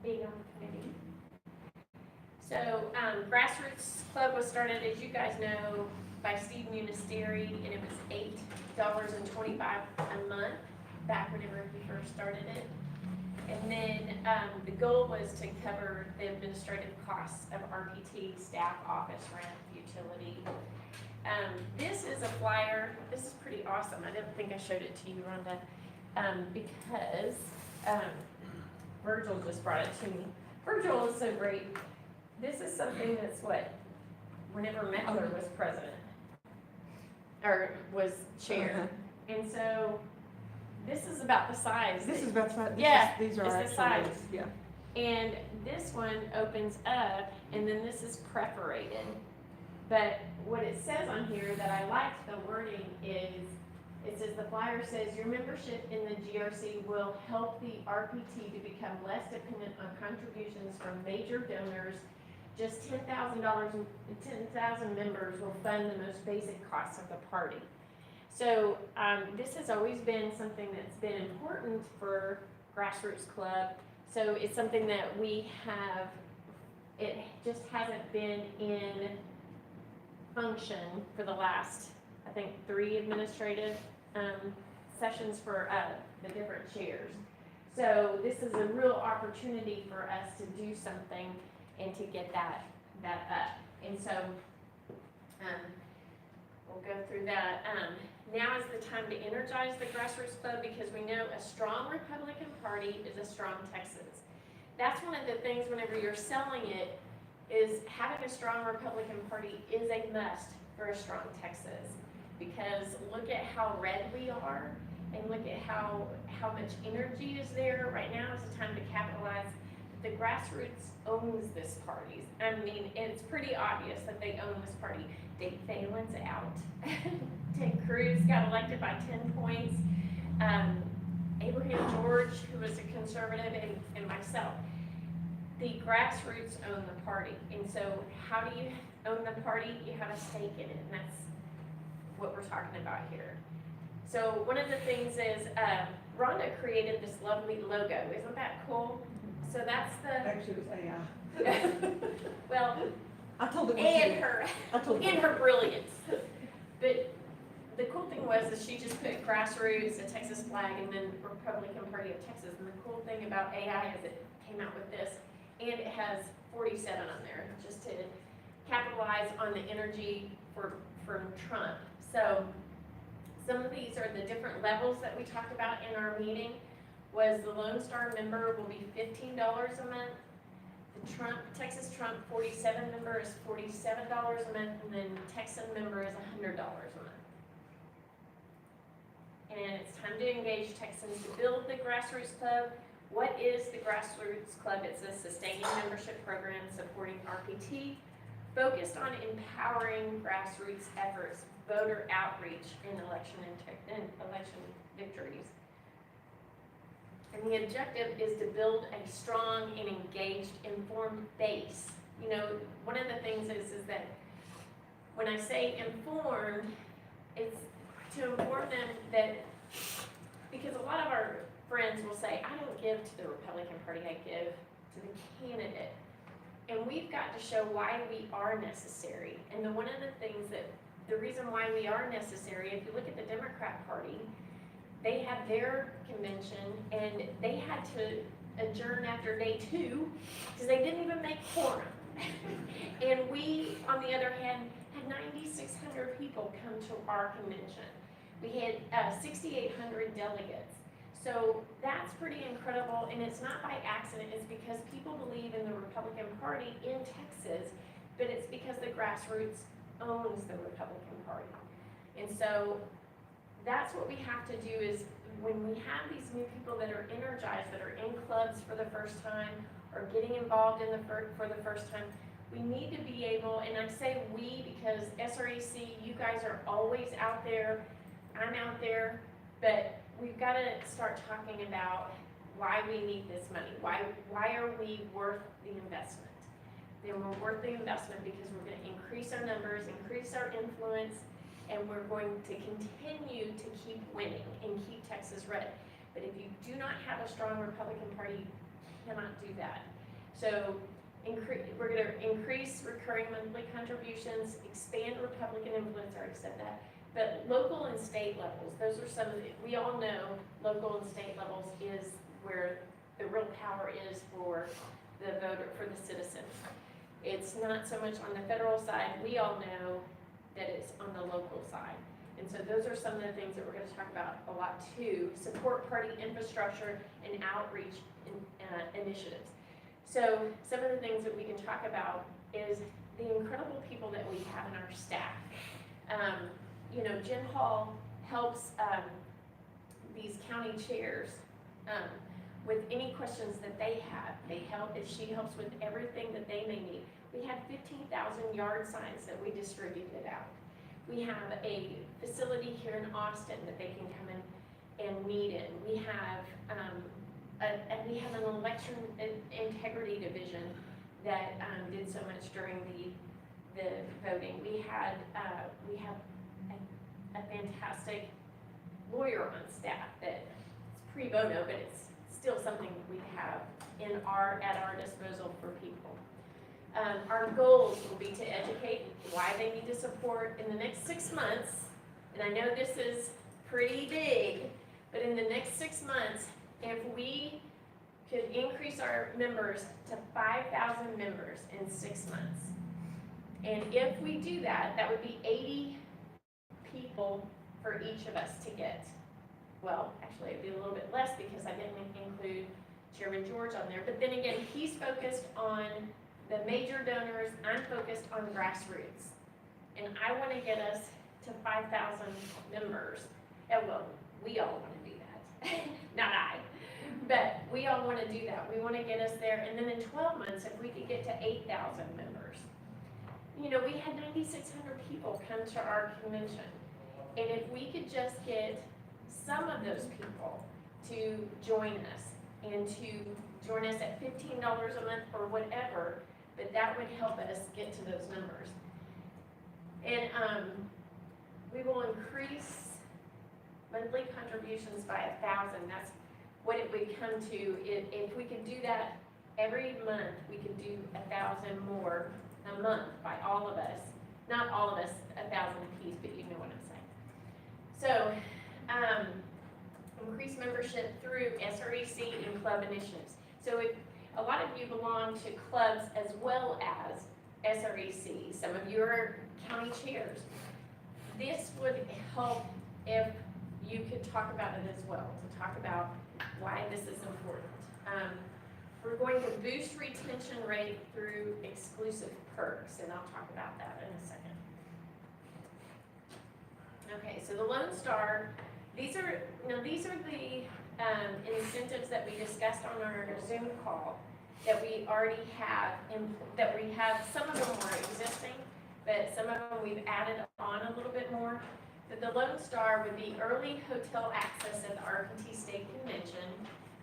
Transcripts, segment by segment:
being on the committee. So, Grassroots Club was started, as you guys know, by Steve Munisteri, and it was $8.25 a month back whenever he first started it. And then the goal was to cover the administrative costs of RPT, staff, office, rent, utility. This is a flyer. This is pretty awesome. I didn't think I showed it to you, Rhonda, because Virgil just brought it to me. Virgil is so great. This is something that's whenever Meckler was president, or was chair. And so this is about the size. This is about the size. Yeah, These are it's the actually, size. yeah. And this one opens up, and then this is perforated. But what it says on here that I liked the wording is, it says the flyer says your membership in the GRC will help the RPT to become less dependent on contributions from major donors. Just $10,000, 10,000 members will fund the most basic costs of the party. So this has always been something that's been important for Grassroots Club. So it's something that we have, it just hasn't been in function for the last, I think, 3 administrative sessions for the different chairs. So this is a real opportunity for us to do something and to get that up. And so we'll go through that. Now is the time to energize the Grassroots Club, because we know a strong Republican Party is a strong Texas. That's one of the things whenever you're selling it, is having a strong Republican Party is a must for a strong Texas. Because look at how red we are, and look at how much energy is there. Right now is the time to capitalize. The Grassroots owns this party. I mean, it's pretty obvious that they own this party. Dave Phelan's out. Ted Cruz got elected by 10 points. Abraham George, who was a conservative, and myself. The Grassroots own the party. And so how do you own the party? You have a stake in it, and that's what we're talking about here. So one of the things is, Rhonda created this lovely logo. Isn't that cool? So that's the... Actually, it was AI. Well, I told it. and her brilliance. But the cool thing was that she just put Grassroots, a Texas flag, and then Republican Party of Texas. And the cool thing about AI is it came out with this, and it has 47 on there, just to capitalize on the energy from Trump. So some of these are the different levels that we talked about in our meeting. Was the Lone Star member will be $15 a month. The Texas Trump 47 member is $47 a month, and then Texan member is $100 a month. And it's time to engage Texans to build the Grassroots Club. What is the Grassroots Club? It's a sustaining membership program supporting RPT, focused on empowering grassroots efforts, voter outreach, and election victories. And the objective is to build a strong and engaged, informed base. You know, one of the things is that when I say informed, it's to inform them that, because a lot of our friends will say, I don't give to the Republican Party, I give to the candidate. And we've got to show why we are necessary. And one of the things that, the reason why we are necessary, if you look at the Democrat Party, they had their convention and they had to adjourn after day 2 because they didn't even make quorum. And we, on the other hand, had 9,600 people come to our convention. We had 6,800 delegates. So that's pretty incredible, and it's not by accident. It's because people believe in the Republican Party in Texas, but it's because the Grassroots owns the Republican Party. And so that's what we have to do, is when we have these new people that are energized, that are in clubs for the first time, or getting involved in for the first time, we need to be able, and I say we because SREC, you guys are always out there, I'm out there, but we've got to start talking about why we need this money. Why are we worth the investment? Then we're worth the investment because we're going to increase our numbers, increase our influence, and we're going to continue to keep winning and keep Texas red. But if you do not have a strong Republican Party, you cannot do that. So we're gonna increase recurring monthly contributions, expand Republican influence, I already said that. But local and state levels, those are some of the, we all know local and state levels is where the real power is for the voter, for the citizen. It's not so much on the federal side, we all know that it's on the local side. And so those are some of the things that we're gonna talk about a lot too. Support party infrastructure and outreach initiatives. So some of the things that we can talk about is the incredible people that we have in our staff. You know, Jen Hall helps these county chairs with any questions that they have. She helps with everything that they may need. We have 15,000 yard signs that we distributed out. We have a facility here in Austin that they can come in and meet in. We have an election integrity division that did so much during the voting. We have a fantastic lawyer on staff that it's pre bono, but it's still something we have at our disposal for people. Our goals will be to educate why they need to support in the next 6 months, and I know this is pretty big, but in the next 6 months, if we could increase our members to 5,000 members in 6 months, and if we do that, that would be 80 people for each of us to get. Well, actually, it'd be a little bit less because I didn't include Chairman George on there, but then again, he's focused on the major donors, I'm focused on Grassroots. And I want to get us to 5,000 members. And well, we all want to do that, not I, but we all want to do that. We want to get us there, and then in 12 months, if we could get to 8,000 members. You know, we had 9,600 people come to our convention, and if we could just get some of those people to join us, and to join us at $15 a month or whatever, but that would help us get to those numbers. And we will increase monthly contributions by 1,000. That's what it would come to. If we could do that every month, we could do 1,000 more a month by all of us. Not all of us 1,000 apiece, but you know what I'm saying. So, increase membership through SREC and club initiatives. So if a lot of you belong to clubs as well as SREC, some of you are county chairs. This would help if you could talk about it as well, to talk about why this is important. We're going to boost retention rate through exclusive perks, and I'll talk about that in a second. Okay, so the Lone Star, these are the incentives that we discussed on our Zoom call that we already have, some of them were existing, but some of them we've added on a little bit more. But the Lone Star would be early hotel access at the RPT State Convention.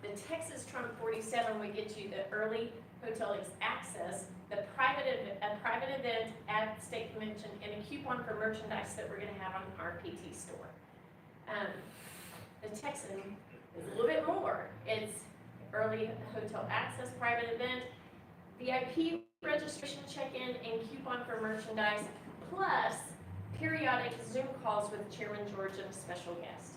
The Texas Trump 47 would get you the early hotel access, a private event at the State Convention, and a coupon for merchandise that we're going to have on our RPT store. The Texan is a little bit more. It's early hotel access, private event, VIP registration check-in, and coupon for merchandise, plus periodic Zoom calls with Chairman George and a special guest.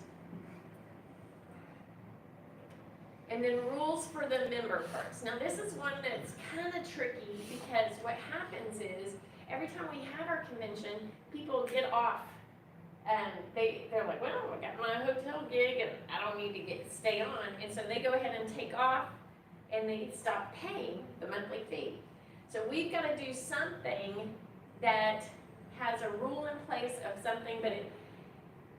And then rules for the member perks. Now this is one that's kind of tricky because what happens is every time we have our convention, people get off and they're like, well, I got my hotel gig and I don't need to stay on. And so they go ahead and take off and they stop paying the monthly fee. So we've got to do something that has a rule in place of something, but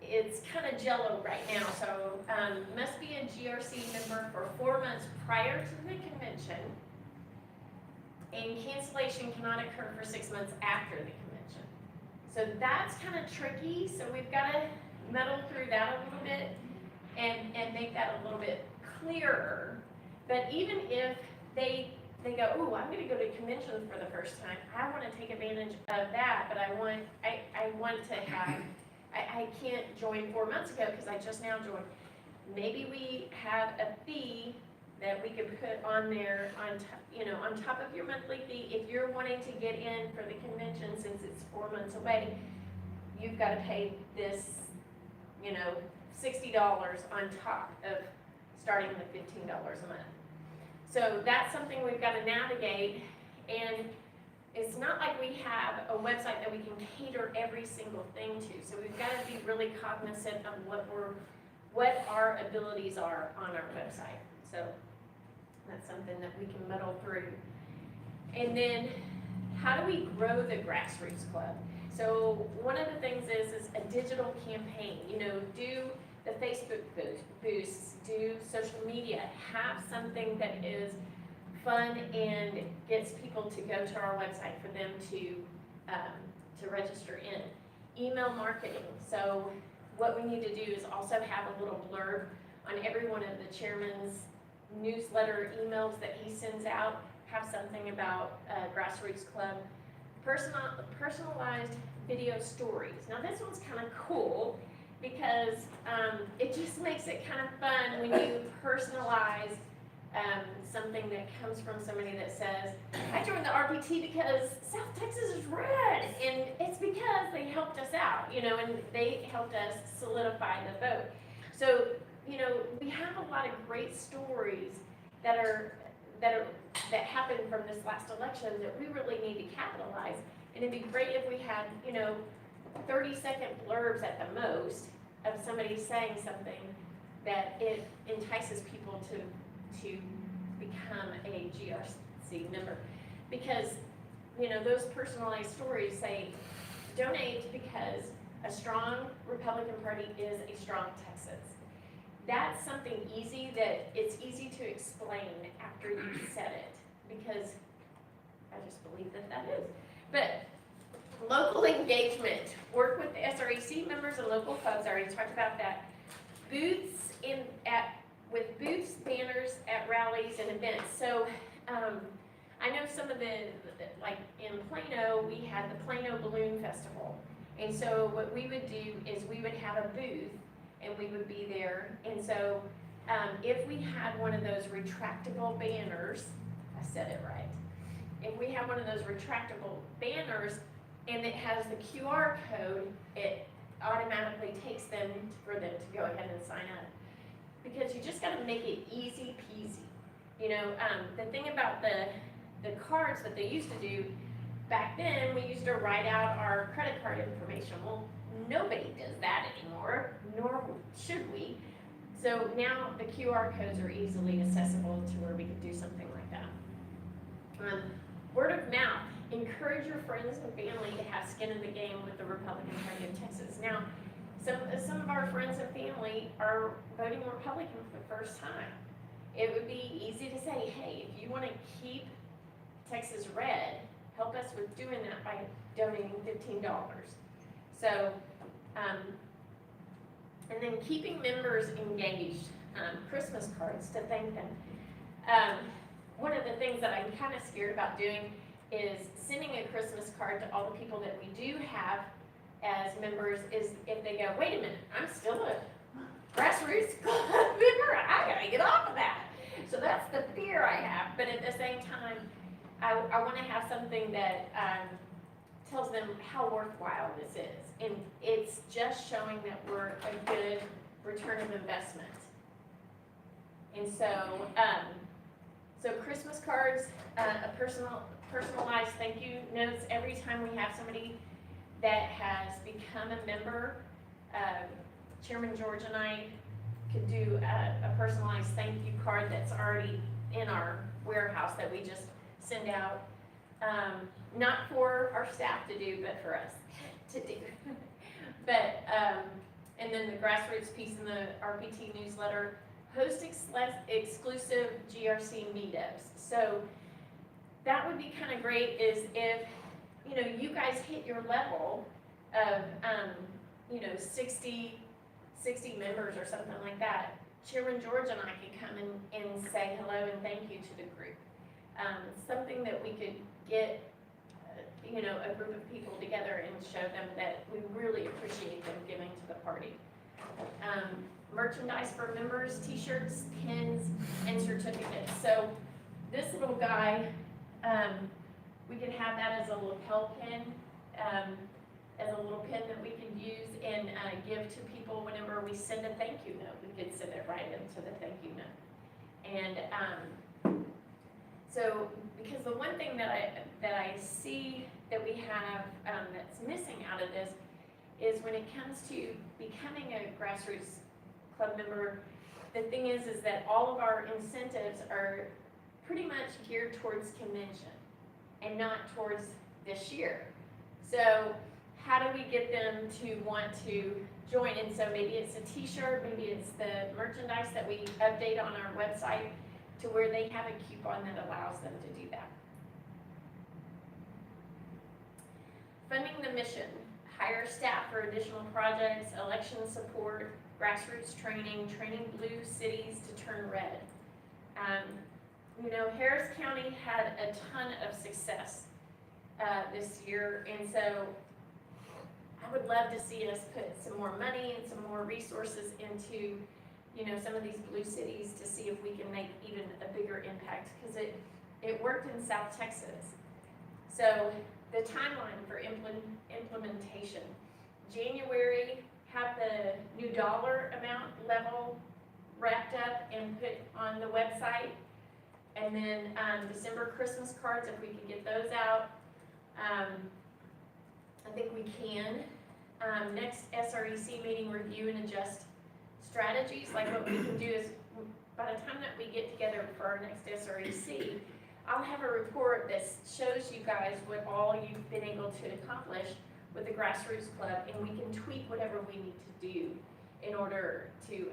it's kind of jello right now. So must be a GRC member for 4 months prior to the convention, and cancellation cannot occur for 6 months after the convention. So that's kind of tricky. So we've got to muddle through that a little bit and make that a little bit clearer. But even if they go, oh, I'm going to go to conventions for the first time, I want to take advantage of that, but I want to have, I can't join 4 months ago because I just now joined. Maybe we have a fee that we could put on there on top of your monthly fee. If you're wanting to get in for the convention, since it's 4 months away, you've got to pay this, $60 on top of starting with $15 a month. So that's something we've got to navigate, and it's not like we have a website that we can cater every single thing to. So we've got to be really cognizant of what our abilities are on our website. So that's something that we can muddle through. And then, how do we grow the Grassroots Club? So one of the things is a digital campaign. Do the Facebook boosts, do social media, have something that is fun and gets people to go to our website for them to register in. Email marketing. So what we need to do is also have a little blurb on every one of the chairman's newsletter emails that he sends out. Have something about Grassroots Club. Personalized video stories. Now this one's kind of cool because it just makes it kind of fun when you personalize something that comes from somebody that says, I joined the RPT because South Texas is red, and it's because they helped us out, and they helped us solidify the vote. So, we have a lot of great stories that happened from this last election that we really need to capitalize. And it'd be great if we had, 30-second blurbs at the most of somebody saying something that it entices people to become a GRC member. Because, those personalized stories say, donate because a strong Republican Party is a strong Texas. That's something easy that it's easy to explain after you said it, because I just believe that is. But local engagement, work with the SREC members and local clubs. I already talked about that. Booths with booths, banners at rallies and events. So I know some of like in Plano, we had the Plano Balloon Festival. And so what we would do is we would have a booth and we would be there. And so if we had one of those retractable banners, I said it right. If we have one of those retractable banners and it has the QR code, it automatically takes them for them to go ahead and sign up. Because you just gotta make it easy peasy. The thing about the cards that they used to do, back then we used to write out our credit card information. Well, nobody does that anymore, nor should we. So now the QR codes are easily accessible to where we can do something like that. Word of mouth. Encourage your friends and family to have skin in the game with the Republican Party of Texas. Now, some of our friends and family are voting Republican for the first time. It would be easy to say, hey, if you want to keep Texas red, help us with doing that by donating $15. So, and then keeping members engaged, Christmas cards to thank them. One of the things that I'm kind of scared about doing is sending a Christmas card to all the people that we do have as members is if they go, wait a minute, I'm still a Grassroots Club member, I gotta get off of that. So that's the fear I have, but at the same time, I wanna have something that tells them how worthwhile this is. And it's just showing that we're a good return of investment. And so, so Christmas cards, a personalized thank you notes every time we have somebody that has become a member. Chairman George and I could do a personalized thank you card that's already in our warehouse that we just send out. Not for our staff to do, but for us to do. But, and then the Grassroots piece in the RPT newsletter, host exclusive GRC meetups. So that would be kind of great is if, you guys hit your level of, 60 members or something like that, Chairman George and I could come and say hello and thank you to the group. Something that we could get, a group of people together and show them that we really appreciate them giving to the party. merchandise for members, t-shirts, pins, and certificates. So this little guy, we could have that as a lapel pin, as a little pin that we could use and give to people whenever we send a thank you note. We could send it right into the thank you note. And so, because the one thing that I see that we have that's missing out of this is when it comes to becoming a Grassroots Club member, the thing is that all of our incentives are pretty much geared towards convention and not towards this year. So how do we get them to want to join? And so maybe it's a t-shirt, maybe it's the merchandise that we update on our website to where they have a coupon that allows them to do that. Funding the mission, hire staff for additional projects, election support, grassroots training, training blue cities to turn red. You know, Harris County had a ton of success this year, and so I would love to see us put some more money and some more resources into, you know, some of these blue cities to see if we can make even a bigger impact, because it worked in South Texas. So the timeline for implementation, January, have the new dollar amount level wrapped up and put on the website, and then December Christmas cards, if we could get those out. I think we can. Next SREC meeting, review and adjust strategies. Like what we can do is, by the time that we get together for our next SREC, I'll have a report that shows you guys what all you've been able to accomplish with the Grassroots Club, and we can tweak whatever we need to do in order to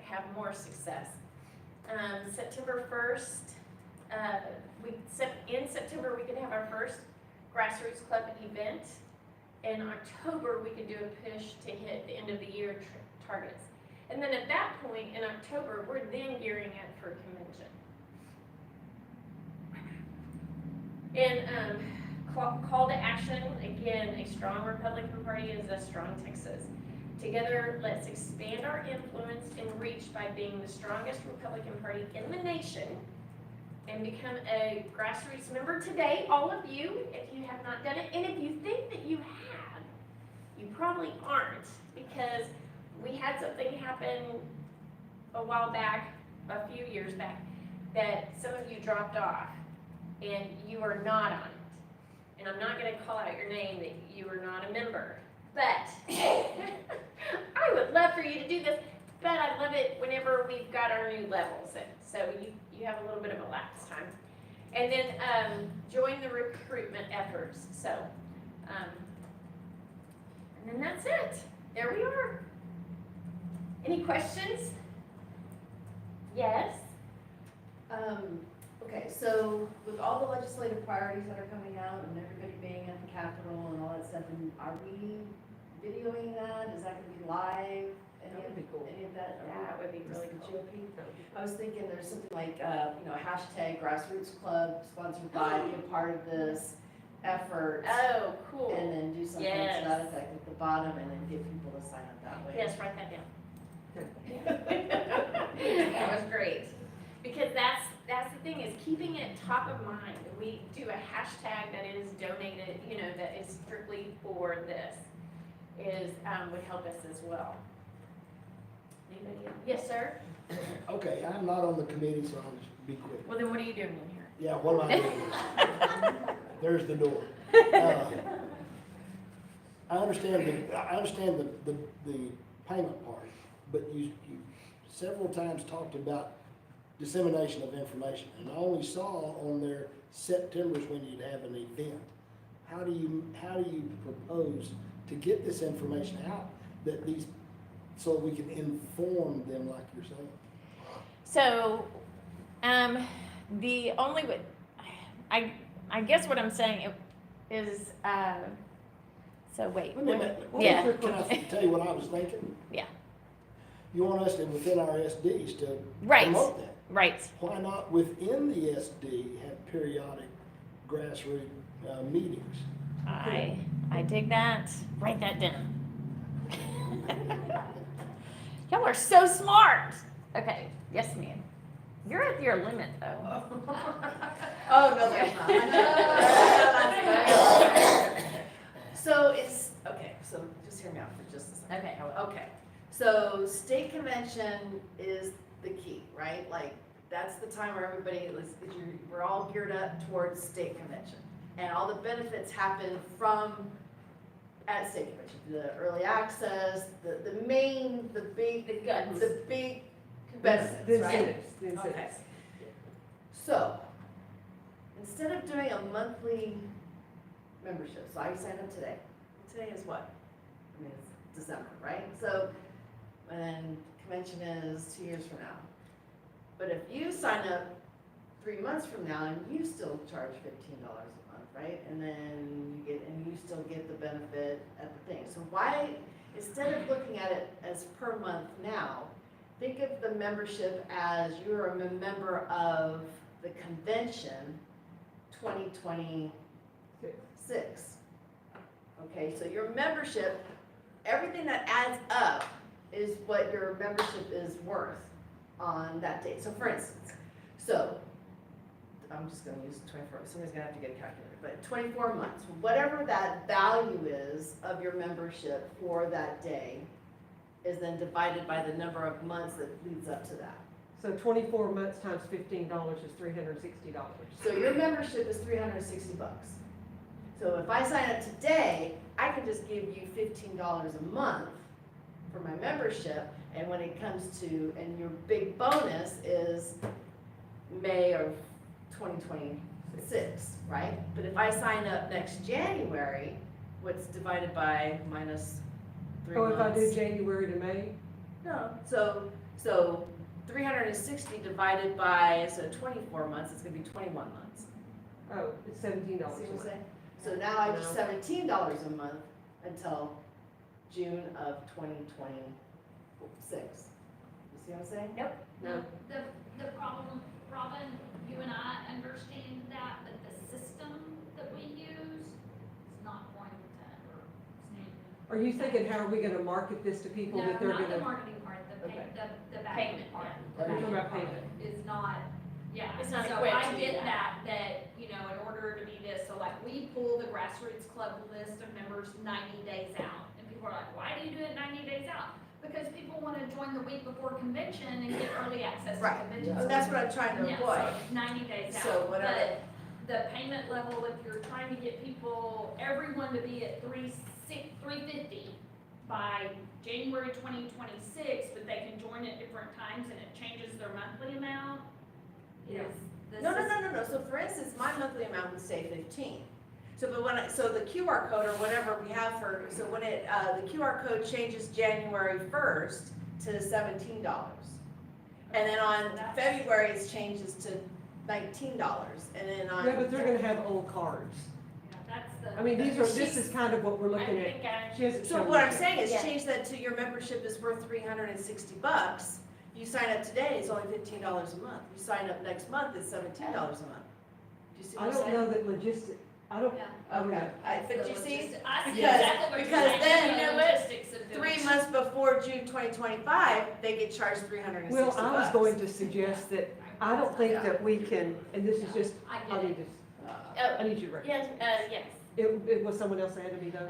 have more success. September 1st, in September we could have our first Grassroots Club event. In October, we could do a push to hit the end of the year targets. And then at that point, in October, we're then gearing up for convention. And call to action, again, a strong Republican Party is a strong Texas. Together, let's expand our influence and reach by being the strongest Republican Party in the nation and become a Grassroots member today, all of you, if you have not done it. And if you think that you have, you probably aren't, because we had something happen a while back, a few years back, that some of you dropped off and you are not on it. And I'm not going to call out your name that you are not a member, but I would love for you to do this, but I love it whenever we've got our new levels in. So you have a little bit of a lapse time. And then join the recruitment efforts. So, and then that's it. There we are. Any questions? Yes? Okay, so with all the legislative priorities that are coming out and everybody being at the Capitol and all that stuff, and are we videoing that? Is that gonna be live? That would be cool. Any of that? That would be really cool. I was thinking there's something like, you know, hashtag Grassroots Club sponsored by, be a part of this effort. Oh, cool. And then do something Yes. to that effect at the bottom and then get people to sign up that way. Yes, write that down. That was great. Because that's the thing, is keeping it top of mind. We do a hashtag that is donated, you know, that is strictly for this, would help us as well. Anybody else? Yes, sir? Okay, I'm not on the committee, so I'll just be quick. Well, then what are you doing in here? Yeah, what am I doing? There's the door. I understand the payment part, but you several times talked about dissemination of information, and I only saw on there September's when you'd have an event. How do you propose to get this information out that so we can inform them like you're saying? So, the only way, I guess what I'm saying is, so wait. Wait a minute. Yeah. Can I tell you what I was thinking? Yeah. You want us to, within our SDs, to Right. promote that. Right. Why not within the SD have periodic grassroots meetings? I dig that. Write that down. Y'all are so smart. Okay, yes, ma'am. You're at your limit, though. Oh, no, there's not. So it's, okay, so just hear me out for just a second. Okay. Okay, so state convention is the key, right? Like, that's the time where everybody, we're all geared up towards state convention. And all the benefits happen at state convention, the early access, the big The benefits, right? incentives, the incentives. Okay. So, instead of doing a monthly membership, so I signed up today. Today is what? I mean, it's December, right? So, and convention is 2 years from now. But if you sign up 3 months from now and you still charge $15 a month, right? And then you still get the benefit at the thing. So why, instead of looking at it as per month now, think of the membership as you're a member of the convention 2026. Okay, so your membership, everything that adds up is what your membership is worth on that date. So for instance, I'm just gonna use 24, somebody's gonna have to get a calculator, but 24 months, whatever that value is of your membership for that day is then divided by the number of months that leads up to that. So 24 months times $15 is $360. So your membership is $360. So if I sign up today, I can just give you $15 a month for my membership, and when it comes to, and your big bonus is May of 2026, right? But if I sign up next January, what's divided by minus 3 Oh, months? if I do January to May? No, so 360 divided by, so 24 months, it's gonna be 21 months. Oh, it's $17 See a what I'm month. saying? So now I do No. $17 a month until June of 2026. You see what I'm saying? Nope. No. The problem, Robin, you and I understand that, but the system that we use is not going to ever stand. Are you thinking, how are we gonna market this to people that they're No, not the gonna? marketing part, Okay. the back Payment, end part. yeah. We're talking about payment. Is not, yeah. It's not So equipped I to do get that. that, you know, in order to be this, so like, we pull the Grassroots Club list of members 90 days out. And people are like, why do you do it 90 days out? Because people wanna join the week before convention and get early access to Right. convention. And that's what I'm trying to Yeah, avoid. so 90 days out. So whatever. But the payment level, if you're trying to get people, everyone to be at $350 by January 2026, but they can join at different times and it changes their monthly amount, Yeah. is the No, system. so for instance, my monthly amount would say 15. So, but so the QR code or whatever we have so when the QR code changes January 1st to $17. And then on February, it changes to $19, and then on. Yeah, but they're gonna have old cards. That's the. I mean, this is kind of what we're I looking at. think I, She hasn't So shown what us I'm yet. saying is Yeah. change that to your membership is worth $360. You sign up today, it's only $15 a month. You sign up next month, it's $17 a month. Do you see I what I'm don't saying? know that I don't, Yeah. Okay, but you The see, logistics- I see because- exactly what you're because saying. then, The you know what? logistics of doing 3 it. months before June 2025, they get charged $360. well, I was going to suggest that, I don't think Yeah. that we can, and this is just, I I get it. need to, oh, I need you to record. yes, yes. It was someone else ahead of me though?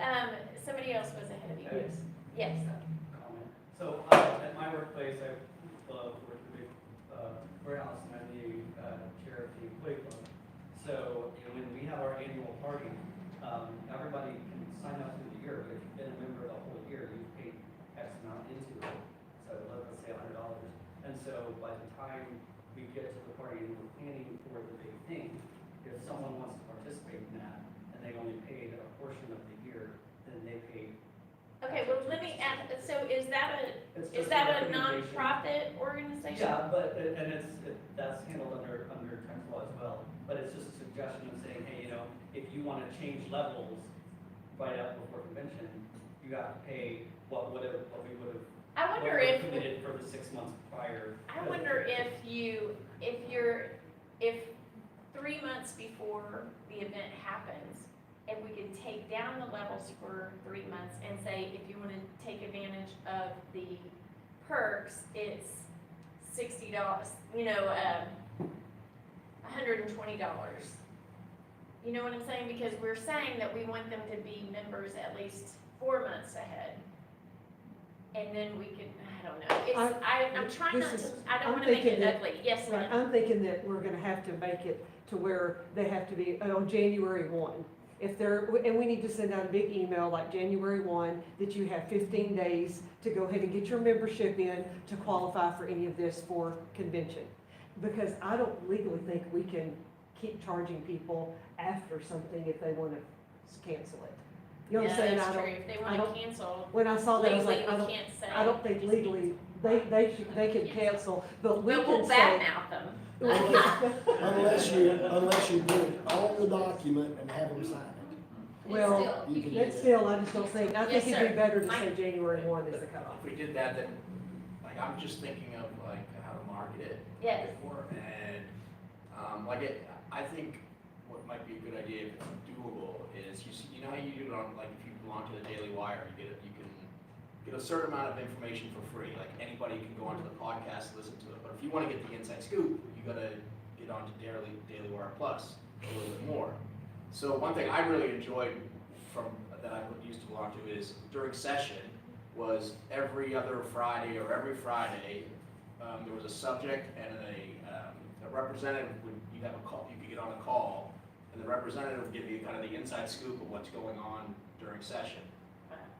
Somebody else was ahead of you. Yes. Yes. Comment. So, at my workplace, I work at a big warehouse, and I'm the chair of the employee club. So, you know, when we have our annual party, everybody can sign up through the year, but if you've been a member the whole year, you've paid X amount into it. So let's say $100. And so by the time we get to the party and we're planning for the big thing, if someone wants to participate in that, and they only paid a portion of the year, then they pay. Okay, well, let me ask, so is that It's is just that a recommendation. nonprofit organization? Yeah, but, and that's handled under tax law as well, but it's just a suggestion of saying, hey, you know, if you wanna change levels right up before convention, you have to pay what we would've. I wonder what we if, committed for the 6 months prior. I wonder if 3 months before the event happens, if we could take down the levels for 3 months and say, if you wanna take advantage of the perks, it's $60, $120. You know what I'm saying? Because we're saying that we want them to be members at least 4 months ahead. And then we can, I don't know, I'm trying not this to, is- I don't I'm wanna make it thinking that- ugly, yes, Right, ma'am. I'm thinking that we're gonna have to make it to where they have to be on January 1. If they're, and we need to send out a big email like January 1, that you have 15 days to go ahead and get your membership in to qualify for any of this for convention. Because I don't legally think we can keep charging people after something if they wanna cancel it. You know what I'm saying? Yeah, I that's true, don't, if they I wanna don't- cancel, when I saw that, I was legally, like, we can't say. I don't think legally, they can cancel, but we But can we'll say. badmouth them. Unless you do it on the document and have them sign it. Well, You can do It's that. still, I just don't think, I think Yes, it'd be sir. better to Mike? say January 1 is the cutoff. If we did that, then, like, I'm just thinking of like how to market it. Yes. Before, and, I think what might be a good idea if it's doable is, you know how you do it on, like, if you belong to the Daily Wire, you can get a certain amount of information for free, like anybody can go onto the podcast, listen to it, but if you wanna get the inside scoop, you gotta get onto Daily Wire Plus a little bit more. So one thing I really enjoyed that I used to belong to is during session was every other Friday or every Friday, there was a subject and a representative you'd have a call, you could get on a call, and the representative would give you kind of the inside scoop of what's going on during session.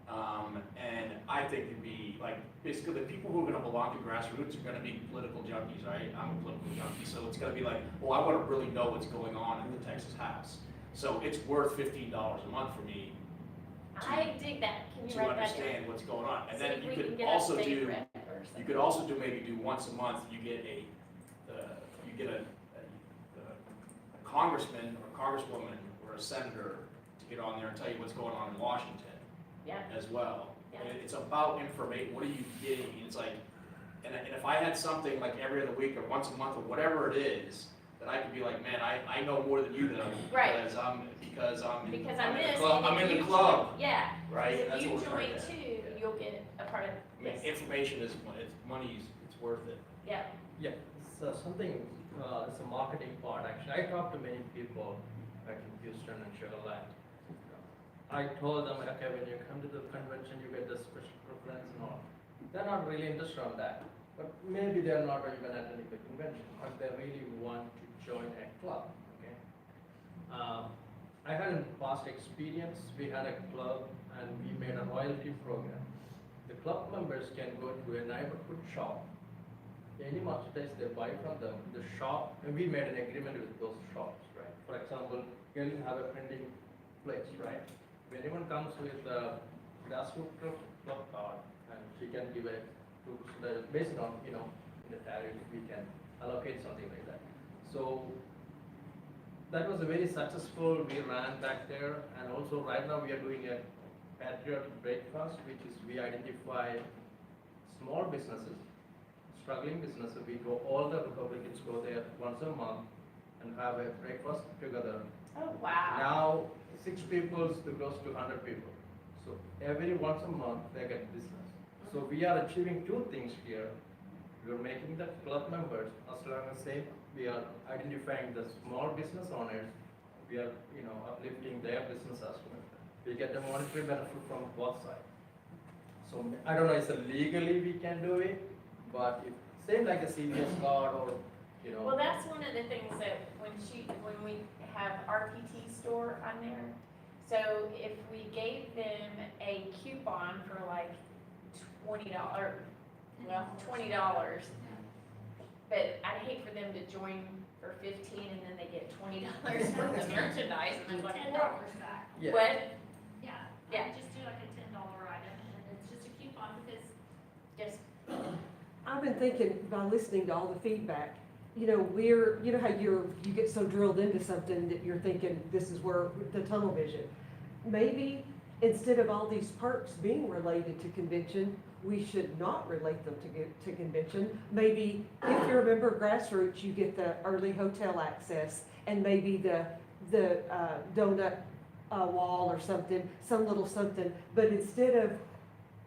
And I think it'd be like, basically the people who are gonna belong to Grassroots are gonna be political junkies, right? I'm a political junkie, so it's gonna be like, well, I wanna really know what's going on in the Texas House. So it's worth $15 a month for me I dig that, can you to write that down? understand what's going on. And See then if you we can could get a also state do, rep or something. you could also do maybe once a month, you get a congressman or congresswoman or a senator to get on there and tell you what's going on in Washington Yeah, as well. Yeah. And it's about information, what are you getting? It's like, and if I had something like every other week or once a month or whatever it is, that I could be like, man, I know more than you do Right. because I'm in because I'm the this, club, and I'm if in you the club, join- Yeah, right? if That's you what we're trying join to- too, you'll get a part of I mean, this, information is, it's money, it's worth it. yeah. Yeah, so something, it's a marketing part actually. I talked to many people back in Houston and Sugar Land. I told them, okay, when you come to the convention, you get the special preference and all. They're not really interested on that, but maybe they're not even attending the convention, but they really want to join a club, okay? I had a past experience, we had a club and we made a royalty program. The club members can go to a neighborhood shop. Any merchandise they buy from them, the shop, and we made an agreement with those shops, right? For example, here you have a printing place, right? If anyone comes with a Grassroots club card, and she can give it to, so that based on, in the tariff, we can allocate something like that. So that was a very successful, we ran back there, and also right now we are doing a patriotic breakfast, which is we identify small businesses, struggling businesses. We go, all the Republicans go there once a month and have a breakfast together. Oh, wow. Now, 6 people to close to 100 people. So every once a month they get business. So we are achieving 2 things here. We are making the club members, as long as we are identifying the small business owners. We are, uplifting their business as well. We get a monetary benefit from both sides. So I don't know if legally we can do it, but if, same like a CVS card or, Well, that's one of the things that when we have RPT store on there, so if we gave them a coupon for like $20, but I'd hate for them to join for 15 and then they get $20 worth of merchandise and then like, $10 back. yeah. what? Yeah. Yeah. Just do like a $10 item and it's just a coupon because Just, I've been thinking, by listening to all the feedback, you know how you get so drilled into something that you're thinking, this is where the tunnel vision. Maybe instead of all these perks being related to convention, we should not relate them to convention. Maybe if you're a member of Grassroots, you get the early hotel access and maybe the donut wall or something, some little something. But instead of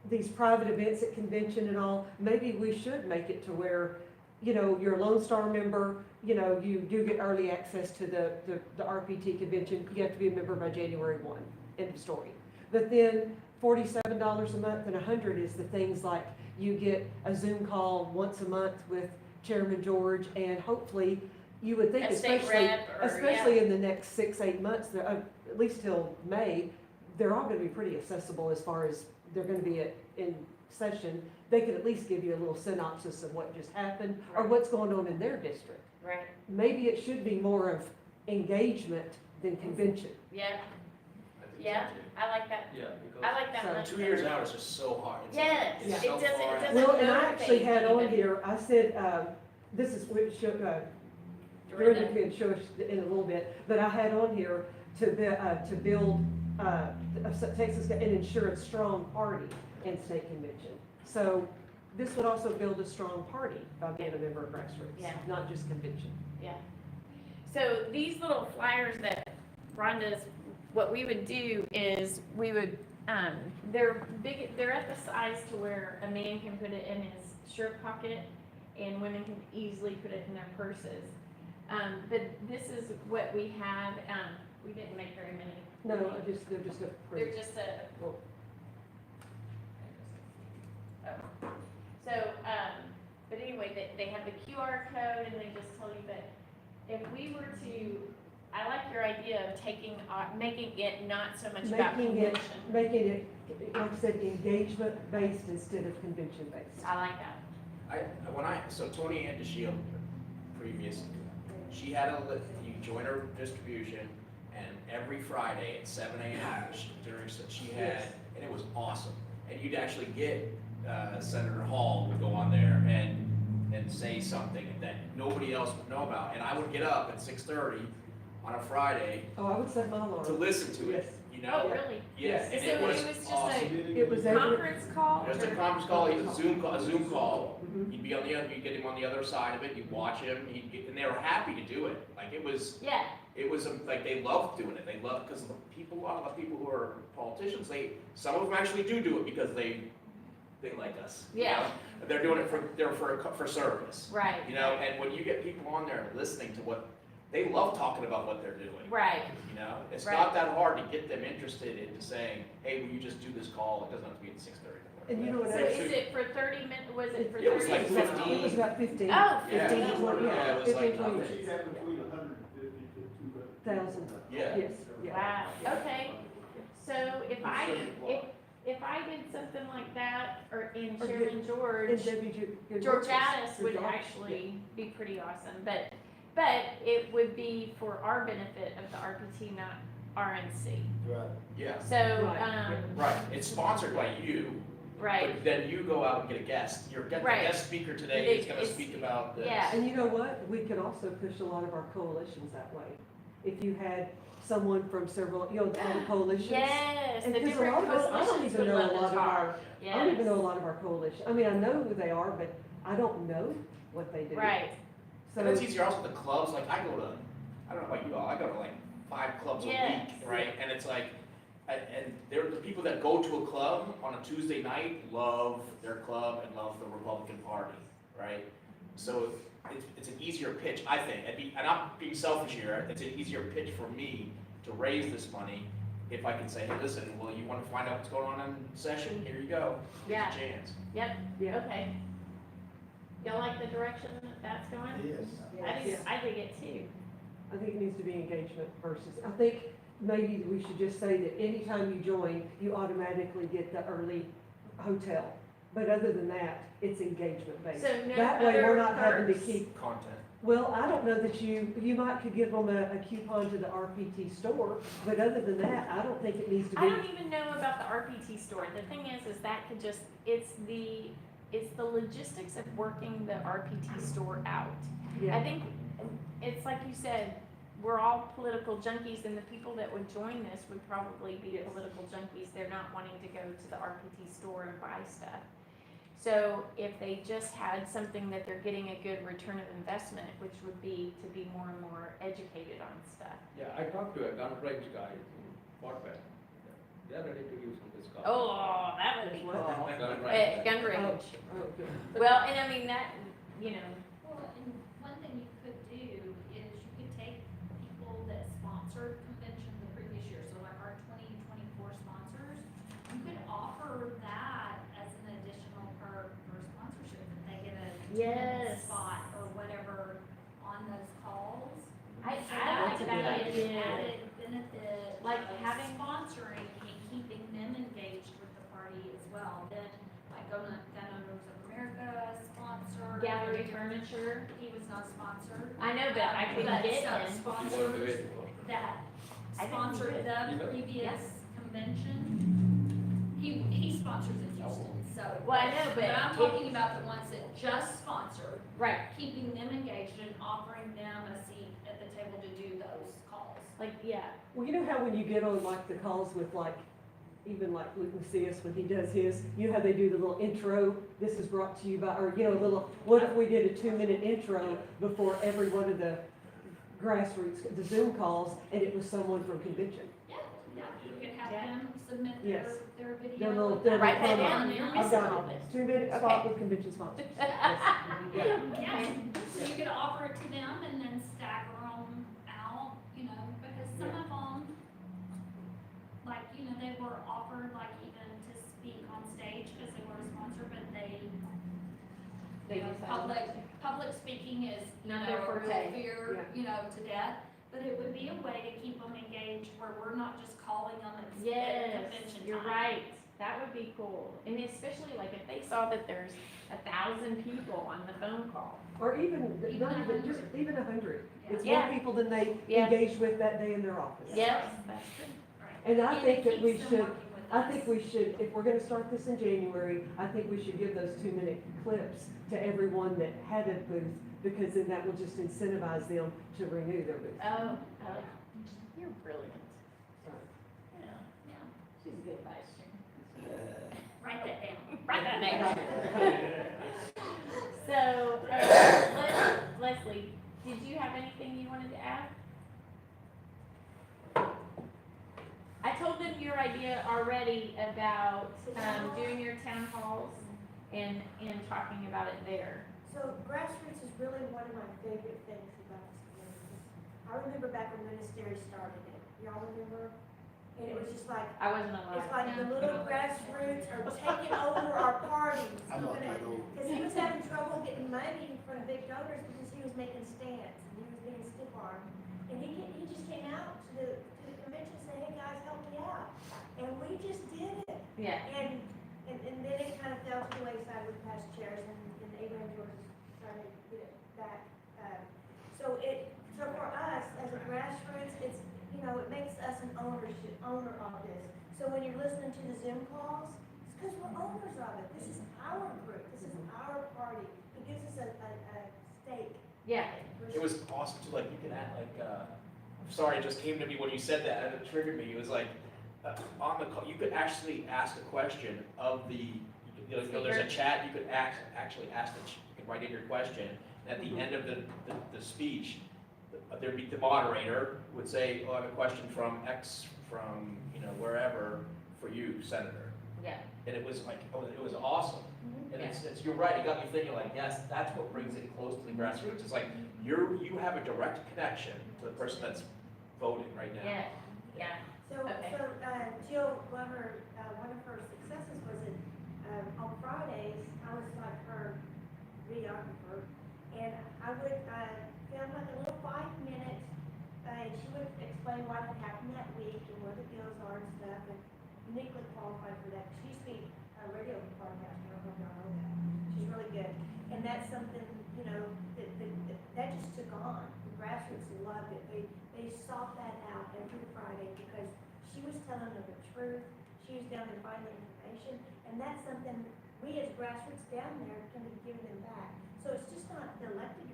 these private events at convention and all, maybe we should make it to where, you know, you're a Lone Star member, you know, you do get early access to the RPT convention, you have to be a member by January 1, end of story. But then $47 a month and $100 is the things like you get a Zoom call once a month with Chairman George, and hopefully, you would think, A state especially, rep or, especially in the next 6-8 months, at least till May, they're all gonna be pretty accessible as far as they're gonna be in session. They can at least give you a little synopsis of what just happened or what's going on in their district. Right, Maybe it should be more of engagement than convention. yeah, I think so yeah, too. I like that, Yeah, because. I like that So, much. 2 years out is just so hard. It's Yes, it's it so doesn't- far it out. doesn't- Well, and I actually motivate had on anybody. here, I said, this is what Dorinda can show us in a little bit, but I had on here to build, Texas, and ensure a strong party in state convention. So this would also build a strong party by being a member of Grassroots, Yeah. not just convention. Yeah. So these little flyers that Rhonda's, what we would do is we would, they're big, they're at the size to where a man can put it in his shirt pocket and women can easily put it in their purses. But this is what we have, we didn't make very many. No, they're just a. They're just a. Well- Oh. So, but anyway, they have the QR code and they just tell you that if we were to, I like your idea of taking, making it not so much about convention. Making it, like I said, engagement based instead of convention based. I like that. So Tony had to shield previous, she had you join her distribution, and every Friday at 7 a.m. she had, and it was awesome. And you'd actually get, Senator Hall would go on there and say something that nobody else would know about. And I would get up at 6:30 on a Friday Oh, I would set my to alarm. listen to it, Yes. you know? Oh, really? Yeah, So and it was just awesome. It was every, Conference call? Just a conference call, a Zoom call. Mhm. You'd be on the other, you'd get him on the other side of it, you'd watch him, and they were happy to do it. Like, it was, Yeah, like, they loved doing it. They loved, because a lot of people who are politicians, some of them actually do it because they like us. you Yeah. know? They're doing it for service, right. you know? And when you get people on there listening to what, they love talking about what they're doing. Right, You know, it's Right. not that hard to get them interested into saying, hey, will you just do this call? It doesn't have to be at 6:30. And you know what so else? is it for 30 minutes, was it for 30? It was like It 15. was about 15. Oh, 15 Yeah. to 20, Yeah, yeah, it was like 15, 20 nothing. minutes. She's at between 150 to 200. Thousand. Yeah. Yes, yeah. Wow, okay. So if I did something like that, or in Or Chairman And George, Debbie, Georgiatis would actually be pretty awesome, but it would be for our benefit of the RPT, not RNC. Right. Yeah, So, Right. right. It's sponsored by you. right, But then you go out and get a guest. Your Right. guest speaker today is gonna It's- speak about this. yeah. And you know what? We could also push a lot of our coalitions that way. If you had someone from several, you know, the other coalitions. yes, the And because a different lot of us, I don't coalitions even would know a love lot to of talk. our, Yes. I don't even know a lot of our coalition. I mean, I know who they are, but I don't know what they do. Right, And it's So, easier also with the clubs. Like, I don't know about you all, I go to like 5 clubs a Yes. week, right? And it's like, and they're the people that go to a club on a Tuesday night love their club and love the Republican Party, right? So it's an easier pitch, I think. And I'm not being selfish here, it's an easier pitch for me to raise this money if I can say, hey, listen, well, you want to find out what's going on in session? Here you go. Here's Yeah. a chance. yep, yeah. okay. Y'all like the direction that that's going? Yes. I think it too. I think it needs to be engagement versus, I think maybe we should just say that anytime you join, you automatically get the early hotel. But other than that, it's engagement based. So no That way, we're other not having to perks? keep, Content. well, I don't know that you might could give them a coupon to the RPT store, but other than that, I don't think it needs to I be. don't even know about the RPT store. The thing is that could just, it's the logistics of working the RPT store out. I Yeah, think it's like you said, we're all political junkies, and the people that would join this would probably be political junkies. They're not wanting to go to the RPT store and buy stuff. So if they just had something that they're getting a good return of investment, which would be to be more and more educated on stuff. Yeah, I talked to a gun range guy in Fort Bend. they are ready to use on this call. Oh, that would be What? cool. Right. Gun Oh, range. oh, good. Well, and I mean, that, you know, Well, and one thing you could do is you could take people that sponsored conventions the previous year, so like our 2024 sponsors, you could offer that as an additional perk for sponsorship, that they get a Yes. spot or whatever on those calls. I So that like would that be an idea. added benefit Like of having- sponsoring and keeping them engaged with the party as well. Then, like Gun Owners of America sponsored. Gallery furniture. He was not sponsored. I know, but I couldn't But get some him. sponsors that I think sponsored he did. the You know? previous convention, he sponsors in Houston, so. Well, I know, but I'm if- talking about the ones that just sponsored, Right, keeping them engaged and offering them a seat at the table to do those calls. like, yeah, Well, you know how when you get on like the calls with like, even like Luke Macias, when he does his, you know how they do the little intro, this is brought to you by, or you know, a little, what if we did a 2-minute intro before every one of the grassroots, the Zoom calls, and it was someone from convention? Yeah, you could have Yeah. them submit Yes. their video. Their little- with their that write that on down, there. you're I've missing got all it. this. 2-minute spot with convention sponsors. Yes. Yeah, so you could offer it to them and then stagger them out, you know, because some of them, like, you know, they were offered like even to speak on stage because they were a sponsor, but they, They you know, decided public speaking is, you Not know, their a real forte. fear, Yeah. you know, to death. But it would be a way to keep them engaged where we're not just calling them at yes, convention you're time. right, that would be cool. And especially like if they saw that there's 1,000 people on the phone call. Or even, Even not even, 100. just even 100. It's Yeah. more people than they Yeah. engaged with that day in their office. Yes, that's true. Right. And I And think it that we keeps them should, working with I us. think we should, if we're gonna start this in January, I think we should give those 2-minute clips to everyone that had a booth, because then that will just incentivize them to renew their booth. Oh, you're brilliant. So, Yeah, Yeah. she's a good vice chair. Write that down. Write that down. So, Leslie, did you have anything you wanted to add? I told them your idea already about, doing your town halls and talking about it there. So Grassroots is really one of my favorite things about this community. I remember back when Ministry started it, y'all remember? And it was just like, I wasn't alive. it's like the little Grassroots are taking over our parties. I'm not that old. Because he was having trouble getting money from big donors because he was making stands and he was being stiff-armed. And he just came out to the convention and said, hey guys, help me out. And we just did it. Yeah, And then it kind of fell to the wayside with past chairs and Abraham George is trying to get it back. So for us, as a grassroots, it's, you know, it makes us an owner of this. So when you're listening to the Zoom calls, it's because we're owners of it. This is our group, this is our party. It gives us a stake. yeah, It was awesome too, like, you can add, like, I'm sorry, it just came to me when you said that, and it triggered me, it was like, on the call, you could actually ask a question of the, you know, there's a chat, you could actually ask you could write in your question, and at the end of the speech, there'd be, the moderator would say, oh, I have a question from X, from, you know, wherever, for you, Senator. yeah. And it was like, oh, it was awesome. And it's, you're right, it got me thinking like, yes, that's what brings it close to the grassroots. It's like, you have a direct connection to the person that's voting right now. Yeah, yeah. So Jill Glover, one of her successes was that on Fridays, I was like her videographer, and I would film like a little 5 minutes, and she would explain what had happened that week and where the bills are and stuff, and uniquely qualified for that. She used to be a radio broadcaster, I don't know if y'all know that. She's really good, and that's something, you know, that just took on. The grassroots loved it. They sought that out every Friday because she was telling them the truth. She was down there finding the information, and that's something we as grassroots down there can be giving them back. So it's just not the elected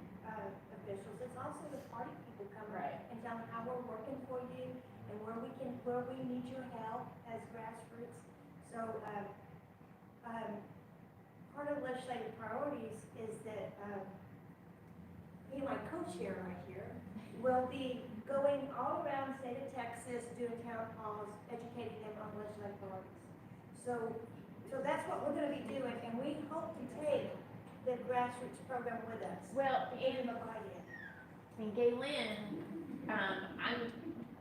officials, it's also the party people coming Right. and telling how we're working for you and where we need your help as grassroots. So, part of legislative priorities is that, me and my co-chair right here will be going all around the state of Texas doing town halls, educating them on legislative bodies. So that's what we're gonna be doing, and we hope to take the grassroots program with us. Well, To give and, them a buy-in. and Galen,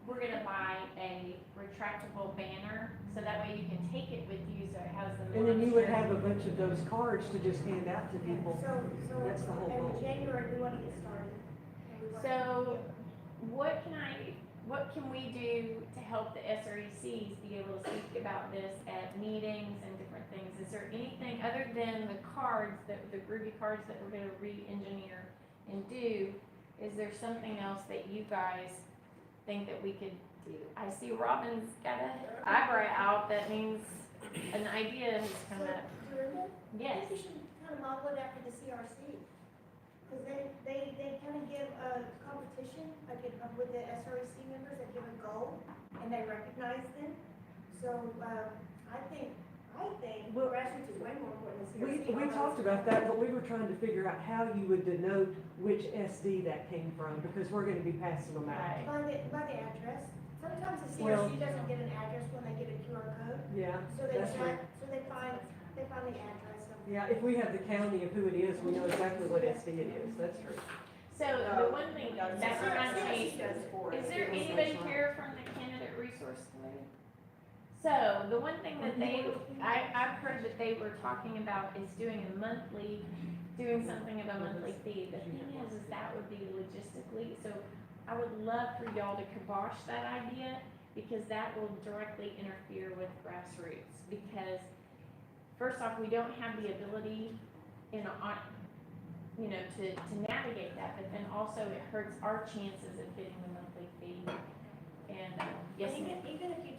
we're gonna buy a retractable banner, so that way you can take it with you, so it has the. And then you would monster. have a bunch of those cards to just hand out to people. So, That's the whole in goal. January, we wanna get started. And we wanna- So, what can we do to help the SRECs be able to speak about this at meetings and different things? Is there anything other than the cards, the groovy cards that we're gonna re-engineer and do? Is there something else that you guys think that we could do? I see Robin's got an eyebrow out, that means an idea has come up. Dorinda, I Yes, think you should kind of model it after the CRC. Because they kind of give a competition, like with the SREC members, they give a goal, and they recognize them. So, I think Well, grassroots is way more important than CRC. We talked about that, but we were trying to figure out how you would denote which SD that came from, because we're gonna be passing them out. right. By the address. Sometimes the Well- CRC doesn't get an address when they get a QR code, Yeah, so they that's right. find the address of. Yeah, if we have the county of who it is, we know exactly what SD it is, that's true. So the one thing that reminds me, is there anybody here from the candidate resource committee? So the one thing that I've heard that they were talking about is doing something of a monthly fee. The thing is that would be logistically, so I would love for y'all to kibosh that idea, because that will directly interfere with grassroots. Because first off, we don't have the ability to navigate that, but then also it hurts our chances of getting the monthly fee. And, yes, And ma'am. even if you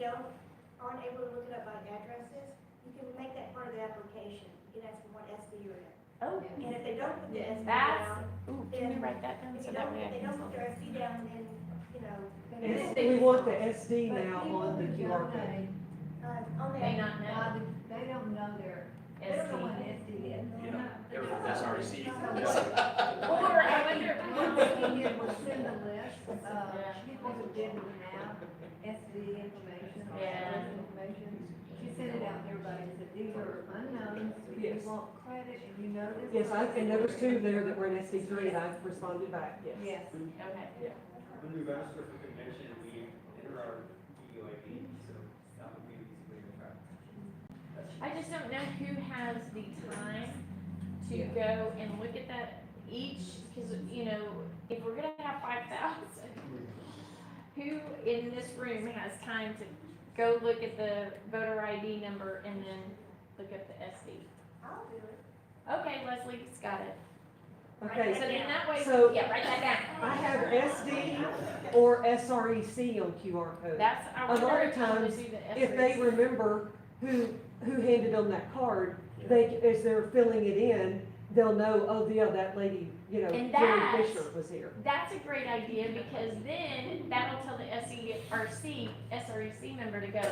aren't able to look it up by addresses, you can make that part of the application. You can ask them what SD you're in. Oh, And if they don't put the SD That's- down, ooh, can you write that down if so you that don't, way I if they can? don't put their SD down, then, We want the SD now on the QR code. on the. May not know. They don't know their, they SD. don't know what SD is. You know, they're from SREC. Or I wonder, What we did was send a list of Yeah. people who didn't have SD information or Yeah. SRS information. She sent it out to everybody and said, these are unknowns, if Yes. you want credit and you know this. Yes, and there was two there that were in SD3, and I responded back, yes. Yes. okay. When we register for convention, we enter our DUID, so that would be the easy way to track. I just don't know who has the time to go and look at that each, because, if we're gonna have 5,000, who in this room has time to go look at the voter ID number and then look up the SD? I'll do it. Okay, Leslie's got it. Okay, So then that way, So- yeah, write that down. I have SD or SREC on QR code. That's, I A lot wonder of if I'm gonna times, do the If they SREC. remember who handed them that card, as they're filling it in, they'll know, oh, yeah, that lady, And Jerry that's- Fisher was here. That's a great idea, because then that'll tell the SREC member to go,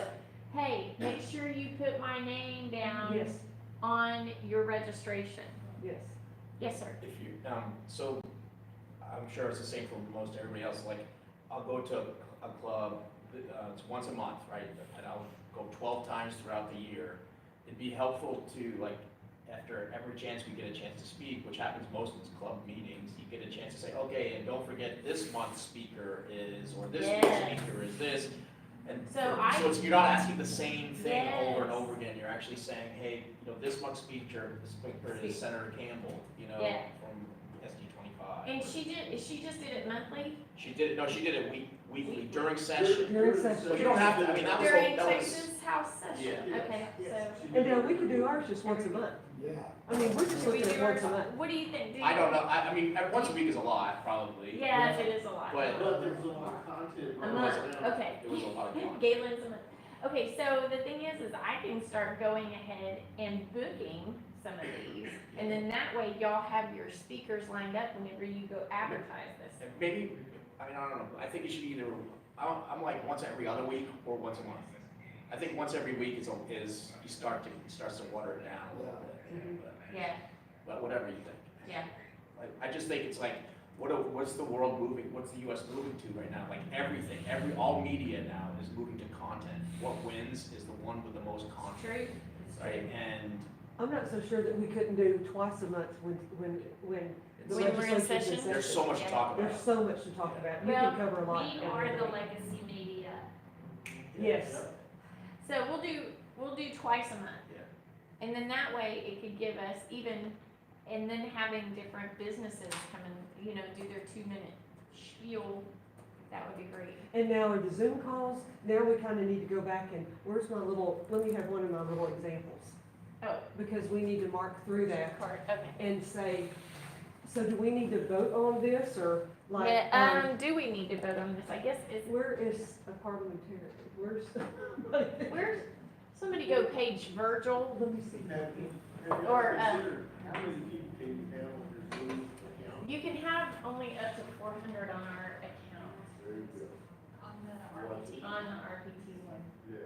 hey, make sure you put my name down Yes, on your registration. yes. Yes, sir. If you, so, I'm sure it's the same for most everybody else, like, I'll go to a club, it's once a month, right? And I'll go 12 times throughout the year. It'd be helpful to, like, after every chance we get a chance to speak, which happens most of these club meetings, you get a chance to say, okay, and don't forget this month's speaker is, or this week's Yes. speaker is this. And So you're not asking the same thing over and Yes. over again, you're actually saying, hey, this month's speaker is Senator Campbell, Yeah. from SD 25. And she just did it monthly She did it weekly during session. During session. But you don't have to, I mean, that was, during that was, Texas House session. Yeah. Okay, so. And now, we could do ours just once a month. Yeah. I mean, we're just Should we looking do at once a our, month. what do you think? I don't know, I mean, once a week is a lot, probably. Yes, it is a lot. But- But there's a lot of content. A month, okay. It was a lot of fun. Galen's a month. Okay, so the thing is I can start going ahead and booking some of these, and then that way y'all have your speakers lined up whenever you go advertise this. And maybe, I don't know, I think it should either, I'm like once every other week or once a month. I think once every week is, it starts to water it down a little bit. Yeah, But whatever you think. yeah. I just think it's like, what's the world moving, what's the US moving to right now? Like everything, all media now is moving to content. What wins is the one with the most content, right? And I'm not so sure that we couldn't do twice a month when the When we're in legislature's in session? session. there's so much to talk about. There's so much to talk about. You Well, can cover a lot. We in are one the week. legacy media. Yes. So we'll do twice a month. Yeah. And then that way it could give us even, and then having different businesses come and, do their 2-minute spiel, that would be great. And now in the Zoom calls, now we kind of need to go back and, let me have one of my little examples. Oh. Because we need to mark through that Card, okay. and say, so do we need to vote on this or like? Yeah, do we need to vote on this? I guess it's, Where is a parliamentarian? Where's? where's, somebody go page Virgil. Let me see. Have you Or, considered how many people can you have on your Zoom account? You can have only up to 400 on our account, Very good. On the RPT. on the RPT one. Yeah.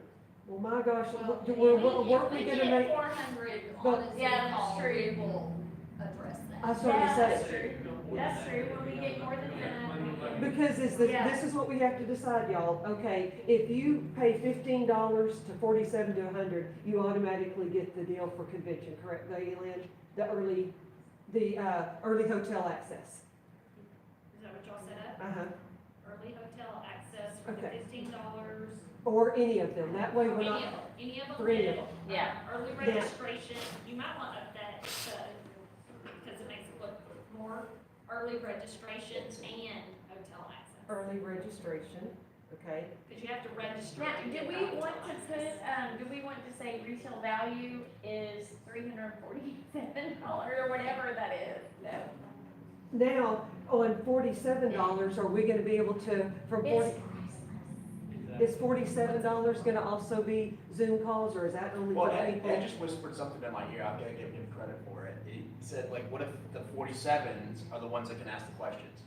Well, my gosh, Well, weren't we if gonna we make? get 400 But- on a Zoom Yeah, that's call, true. we will address that. I was going to say. That's true. That's true, when we get more than that. Because this is what we have to decide, y'all. Okay, if you pay $15 to 47 to 100, you automatically get the deal for convention, correct, Lynn? The early hotel access. Is that what y'all set up? Uh-huh. Early hotel access for the Okay. $15. Or any of them. That way we're Any not. of them, any of them. For any of that, them. Yeah. Early Yeah. registration, you might want to up that because it makes it look more early registration and hotel access. Early registration, okay? Because you have to register. Now, to do get we hotel want to put, access. do we want to say retail value is $347 or whatever that is? No. Now, on $47, are we gonna be able to, from 40, is $47 gonna also be Zoom calls, or is that only Well, for Ed people? just whispered something in my ear, I'm gonna give him credit for it. He said, like, what if the 47s are the ones that can ask the questions?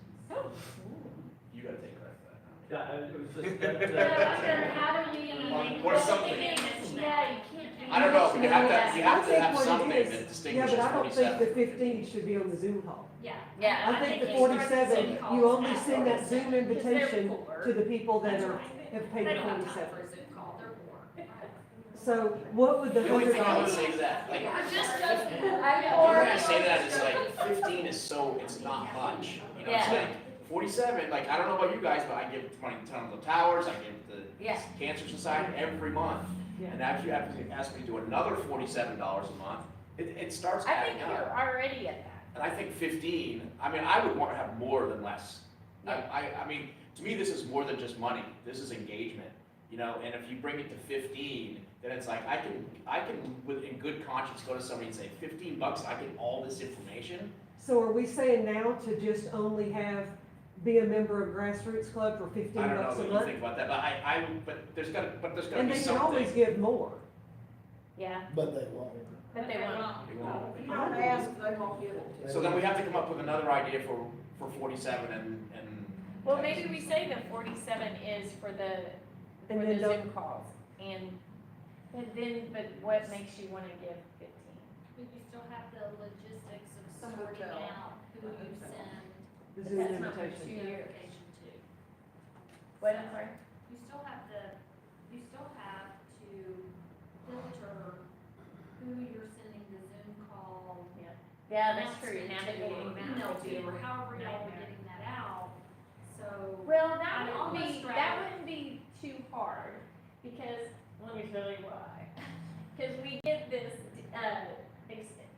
You gotta take credit for that. Yeah, it was just, How do we? Or something. Yeah, you can't. I don't know, but you have to I have think what it something is- that Yeah, distinguishes but I don't think the 47. 15 should be on the Zoom call. Yeah. Yeah, I think the they start the 47, Zoom calls you only at send that 47. Zoom invitation poor. to the people that That's are, right. have paid They the don't have time 47. for a Zoom call, they're poor. So what would the The only thing I would $100? say is that, like, I'm just if joking. you're gonna say that, it's like 15 is so, it's not much. You know, it's Yeah. like 47, like, I don't know about you guys, but I give money to the towers, I give the Yeah. Cancer Society every month. Yeah. And now if you have to ask me to do another $47 a month, it starts I think adding you're up. already at that. And I think 15, I mean, I would want to have more than less. I mean, to me, this is more than just money, this is engagement, and if you bring it to 15, then it's like, I can, with, in good conscience, go to somebody and say, $15, I get all this information. So are we saying now to just only be a member of Grassroots Club for 15 I don't know bucks a what you month? think about that, but there's gotta And be they can always something. give more. Yeah, But they won't. but they won't. If you don't ask, they won't give it to you. So then we have to come up with another idea for 47 and. Well, maybe we say the 47 is for the And then Zoom calls, and then, but what makes you wanna give 15? But you still have the logistics of Some sorting hotel. out who you send The But Zoom that's not invitation. to you. notification to. What, I'm sorry? You still have to filter who you're sending the Zoom call. Yeah, that's true, announcement navigating to, that email would be to, or however y'all are nightmare. getting that out, so. Well, I'd almost rather- wouldn't be too hard, because, let me tell you why. Because we get this,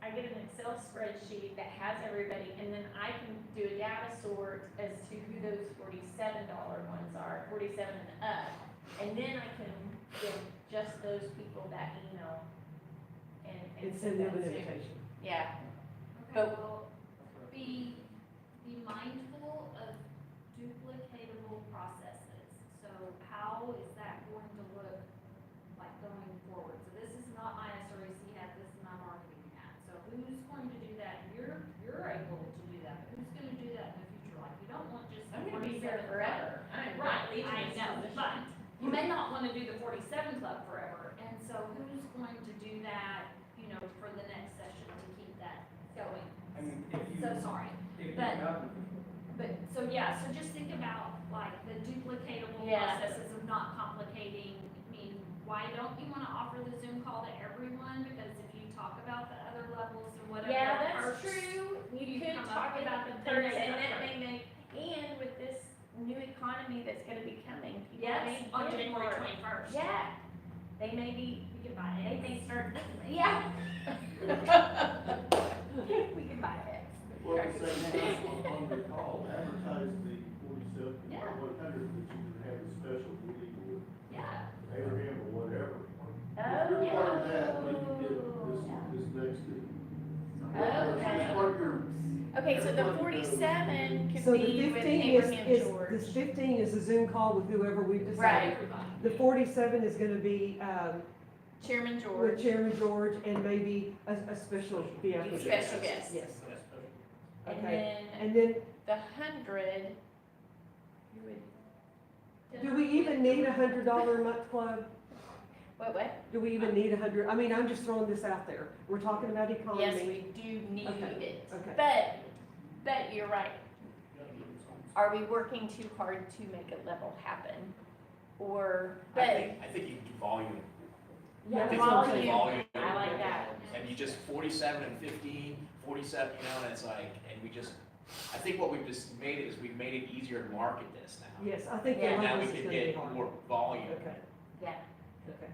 I get an Excel spreadsheet that has everybody, and then I can do a data sort as to who those $47 ones are, 47 and up. And then I can give just those people that email and And send them that an Zoom. invitation. Yeah, Okay, well, be mindful of duplicatable processes. So how is that going to look like going forward? So this is not my SREC hat, this is my marketing hat. So who's going to do that? You're able to do that, but who's gonna do that in the future? Like, you don't want just. I'm gonna be here 47 forever. I'm Right, not leaving I this know, position. but you may not wanna do the 47 club forever, and so who's going to do that, for the next session to keep that going? I mean, if you. So sorry. If you but- have, But, so yeah, so just think about like the duplicatable Yeah. processes of not complicating. I mean, why don't you wanna offer the Zoom call to everyone? Because if you talk about the other levels and whatever. Yeah, that's perks, true. You you could come talk up with, about the then perks, make and it that up. may make, and with this new economy that's gonna be coming, people Yes, may on get January more. 21st. Yeah, they may be, You can buy they it. may start, yeah. We can buy it. Well, at the same time, on the call, advertise the 47, Yeah. 100 that you can have a special meeting with Yeah. Abraham or whatever. Oh. If you're part of that, then you get this next thing. Okay. It's part of your. Okay, so the everybody knows. 47 So could the be with 15 Abraham is, George. this 15 is a Zoom call with whoever we've Right. decided. The 47 is gonna be, Chairman with George. Chairman George and maybe a special VIP. Special guest. Yes, And okay. then And then, the 100, who would, do we even need $100 a month club? what? Do we even need 100? I mean, I'm just throwing this out there. We're talking about economy. Yes, we do need Okay. it. Okay. But you're right. Are we working too hard to make a level happen? Or, but, I think you can do volume. Yeah, I think that's what I'm you can do volume, volume. I like that. And you just 47 and 15, 47, you know, and it's like, and we just, I think what we've just made it is we've made it easier to market this now. Yes, I think the Yeah. And now we levels is can gonna be get hard. more volume. Okay, yeah. okay.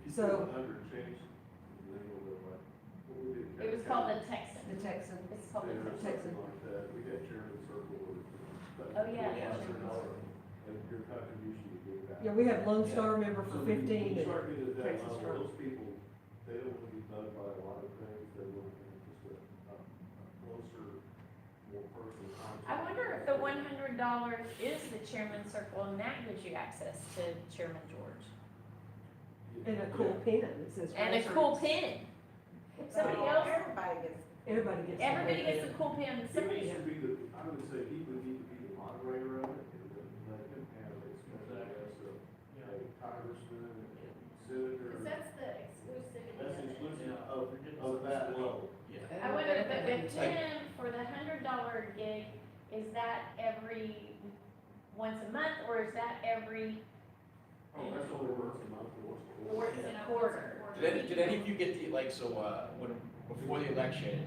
If you So- put 100 change, the name of it, like, what we did. It was called the Texan. The Texan. It's called the Or Texan. something like that, we had chairman circle or. Oh, yeah. And your contribution to give back. Yeah, we have Lone Star member So for when 15 you and start getting to that Texas level, Star. those people, they don't want to be done by a lot of things, they want just a closer, more personal contact. I wonder if the $100 is the chairman's circle and that gives you access to Chairman George. and a cool pin that says. And a Grassroots. cool pin. Somebody else, Everybody gets. everybody gets a cool pin. He Somebody, needs to be the, I would say he would need to be the moderator of it, and let him have it, especially as a congressman and senator. Cause that's the exclusivity That's of it. exclusive of that level. Yeah. I wonder, but the Tim for the $100 gig, is that every, once a month, or is that every, Oh, that's only once a month or once a or quarter. is it a quarter? Did any of you get the, like, so, when, before the election,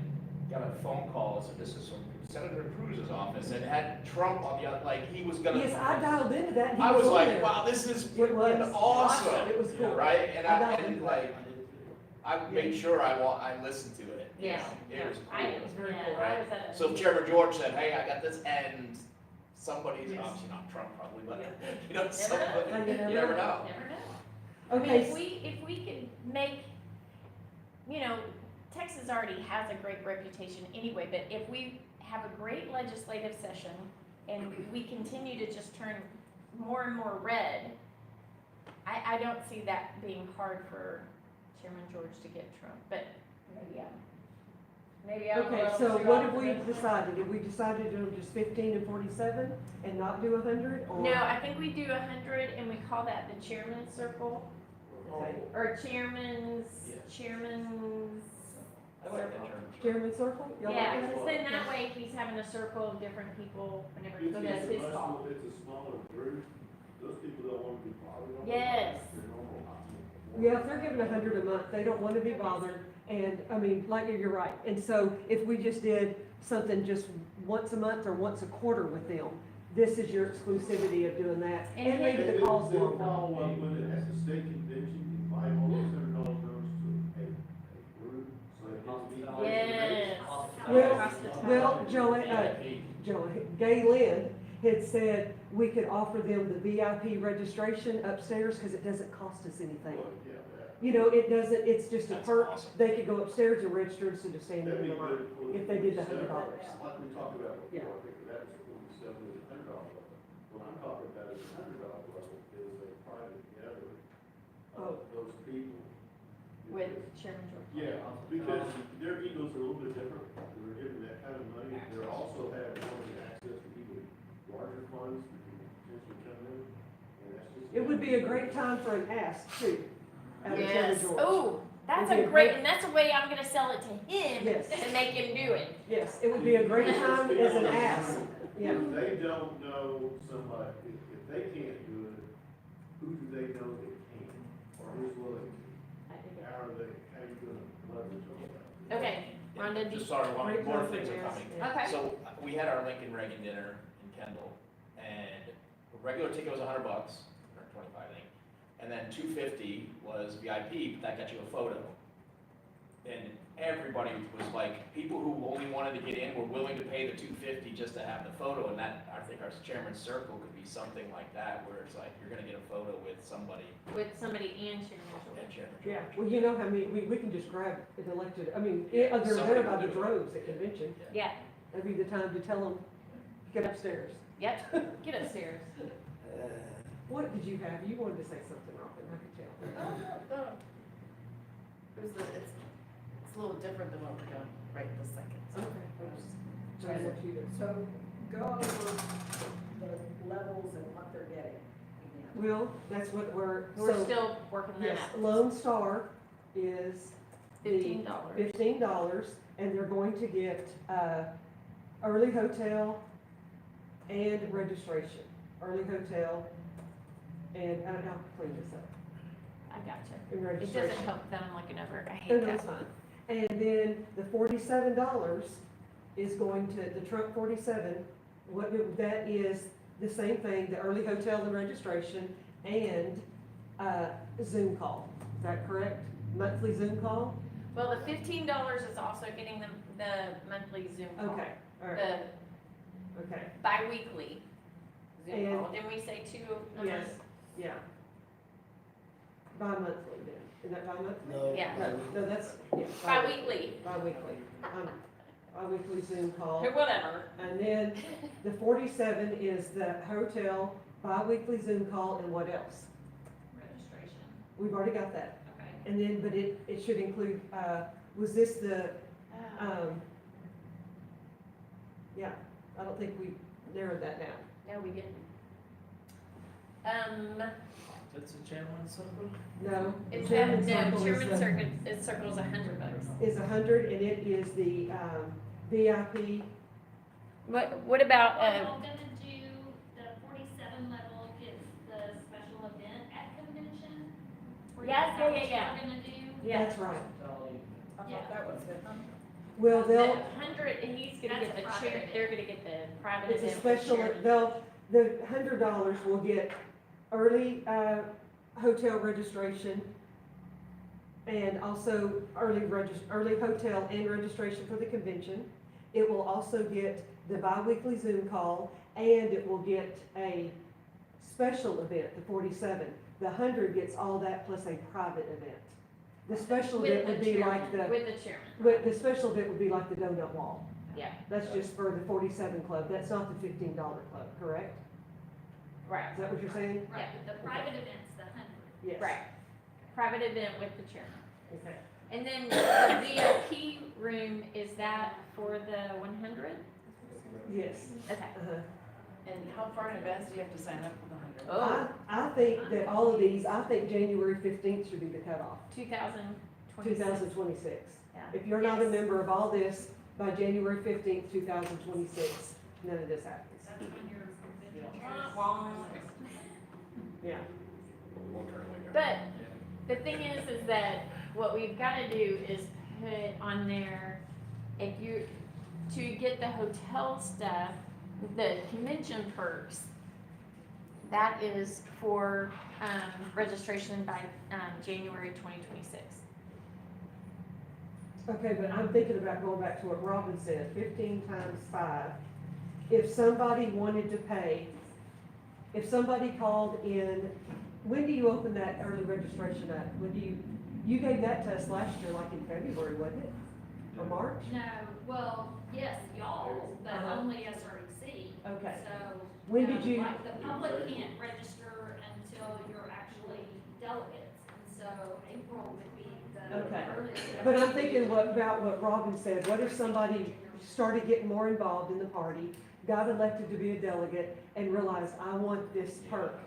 got a phone call, said this is from Senator Cruz's office, and had Trump on the, like, he was gonna. Yes, I dialed into that. and he I was on like, there. wow, this is It was. awesome, It was cool. right? And I I, dialed and into like, I made sure I listened to it, you Yeah. know, it was I, cool. it was very Very cool. cool. I was at a. So Chairman George said, hey, I got this, and somebody's, obviously not Trump probably, but, you know, somebody, And you never you never know. know. Never know. I mean, Okay, if we could make, you know, Texas already has a great reputation anyway, but if we have a great legislative session and we continue to just turn more and more red, I don't see that being hard for Chairman George to get Trump, but maybe I'm a okay, little so too what have we optimistic. decided? Did we decide to do just 15 and 47 and not do 100 or? No, I think we do 100 and we call that the chairman's circle, Okay. or chairman's I like that circle. term. Chairman circle? Y'all like Yeah, that? because then that way he's having a circle of different people whenever he It's does his a call. it's a smaller group, those people don't want to be bothered. on Yes. their normal hospital. Yeah, if they're giving 100 a month, they don't want to be bothered, and, I mean, like, you're right. And so, if we just did something just once a month or once a quarter with them, this is your exclusivity of doing that, and maybe the call's They'll longer. call, when it has a state convention, invite all those $100 goes to a group, so it Yes. Well, Joanne, Gay Lynn had said we could offer them the VIP registration upstairs, because it doesn't cost us anything. Yeah, You know, it doesn't, it's just a That's perk, awesome. they could go upstairs and register instead of standing that'd in be the line. good. for if they did the $100. Like we talked about Yeah. before, I think that was the 47 and $100 level. What I'm talking about is $100 level is a private gathering Oh. of those people. With Because- Chairman George. Yeah, because their egos are a little bit different, they're given that kind of money, they also have wanting access to even larger funds that can potentially come in, and that's just. It would be a great time for an ask too, out of Chairman Yes, George. oh, that's It'd be a a great, great- and that's a way I'm gonna sell it to him Yes. to make him do it. Yes, it would be a great time as an ask, Yeah. If they don't know somebody, if they can't do it, who do they know that can, or who's willing to? How are you gonna leverage on that? Okay, Rhonda, do Just sorry, one Great more point, things are yes, coming. yeah. okay, So, we had our Lincoln Reagan dinner in Kendall, and the regular ticket was $100, or 25, I think. And then $250 was VIP, but that got you a photo. And everybody was like, people who only wanted to get in were willing to pay the $250 just to have the photo, and that, I think our chairman's circle could be something like that, where it's like, you're gonna get a photo with somebody with somebody and Chairman at George. Chairman Yeah, George. well, you know how many, we can just grab an elected, I mean, Yeah, they're somebody there by will the do it. droves at convention. Yeah, That'd be the time to tell them, get upstairs. yep, get upstairs. What did you have? You wanted to say something, Robin, I could tell. No. It's a little different than what we're doing right this second. So Okay. we're just So I want you to- So go over the levels and what they're getting. Well, that's what we're, We're so, still working that yes, out. Lone Star is $15. $15, and they're going to get, early hotel and registration. Early hotel and, I'll clean this up, I gotcha. and It registration. doesn't help that I'm looking over, I No, hate no, that it's one. fine. And then the $47 is going to, the Trump 47, that is the same thing, the early hotel and registration and, Zoom call. Is that correct? Monthly Zoom call? Well, the $15 is also getting the monthly Zoom call. Okay, all right, The okay, bi-weekly Zoom And- call. Didn't we say two a yes, month? yeah. Bi-monthly then, is that bi-monthly? No. Yeah. No, that's, yeah. Bi-weekly, Bi-weekly, bi-weekly Zoom call. or whatever. And then the 47 is the hotel, bi-weekly Zoom call, and what else? Registration, We've already got that. okay. And then, but it should include, was this the, yeah, I don't think we narrowed that down. No, we didn't. That's a chairman circle? No. It's Chairman's that, no, Circle is Chairman the- Circle's $100. Is 100, and it is the, VIP, What about, What I'm gonna do, the 47 level gets the special event at convention. Or Yes, is that yeah, what yeah, you're gonna do? that's right. I Yeah. thought that was it. Well, the they'll, 100, and he's gonna That's get a the private chair, event. they're gonna get the private it's a event. with special, chairman. the $100 will get early, hotel registration, and also early hotel and registration for the convention. It will also get the bi-weekly Zoom call, and it will get a special event, the 47. The 100 gets all that plus a private event. The special With event the would be like chairman, the, with the chairman. but the special event would be like the donut wall. Yeah, That's just for the 47 club, that's not the $15 club, correct? right, Is that what you're saying? Right, the private event's the 100. Yes. right. Private event with the chairman. Okay. And then the VIP room, is that for the 100? Yes. Okay. Uh-huh. And how far in advance do you have to sign up for the 100? Oh, I think that all of these, I think January 15th should be the cutoff, 2026. 2026. Yeah. If you're not a Yes. member of all this, by January 15th, 2026, none of this happens. That's when your convention. Yeah. We'll turn away. But the thing is that what we've gotta do is put on there, if you, to get the hotel stuff, the convention perks, that is for, registration by, January 2026. Okay, but I'm thinking about going back to what Robin said, 15 times 5. If somebody wanted to pay, if somebody called in, when do you open that early registration up? When do you gave that to us last year, like in February, wasn't it? Or March? No, well, yes, y'all, but Uh-huh. only SREC. Okay. So. When did you- Like, the public can't register until you're actually delegates, and so April would be the Okay. earliest. But I'm thinking about what Robin said, what if somebody started getting more involved in the party, got elected to be a delegate, and realized, I want this perk?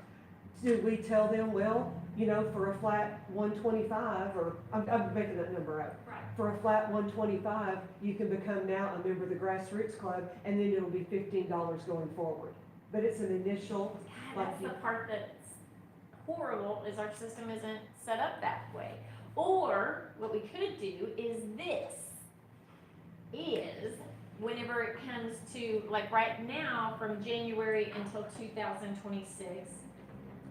Do we tell them, well, you know, for a flat 125, or, I'm making that number up, Right, for a flat 125, you can become now a member of the Grassroots Club, and then it'll be $15 going forward. But it's an initial, God, that's the part that's horrible, is our system isn't set up that way. Or, what we could do is this, is whenever it comes to, like right now, from January until 2026,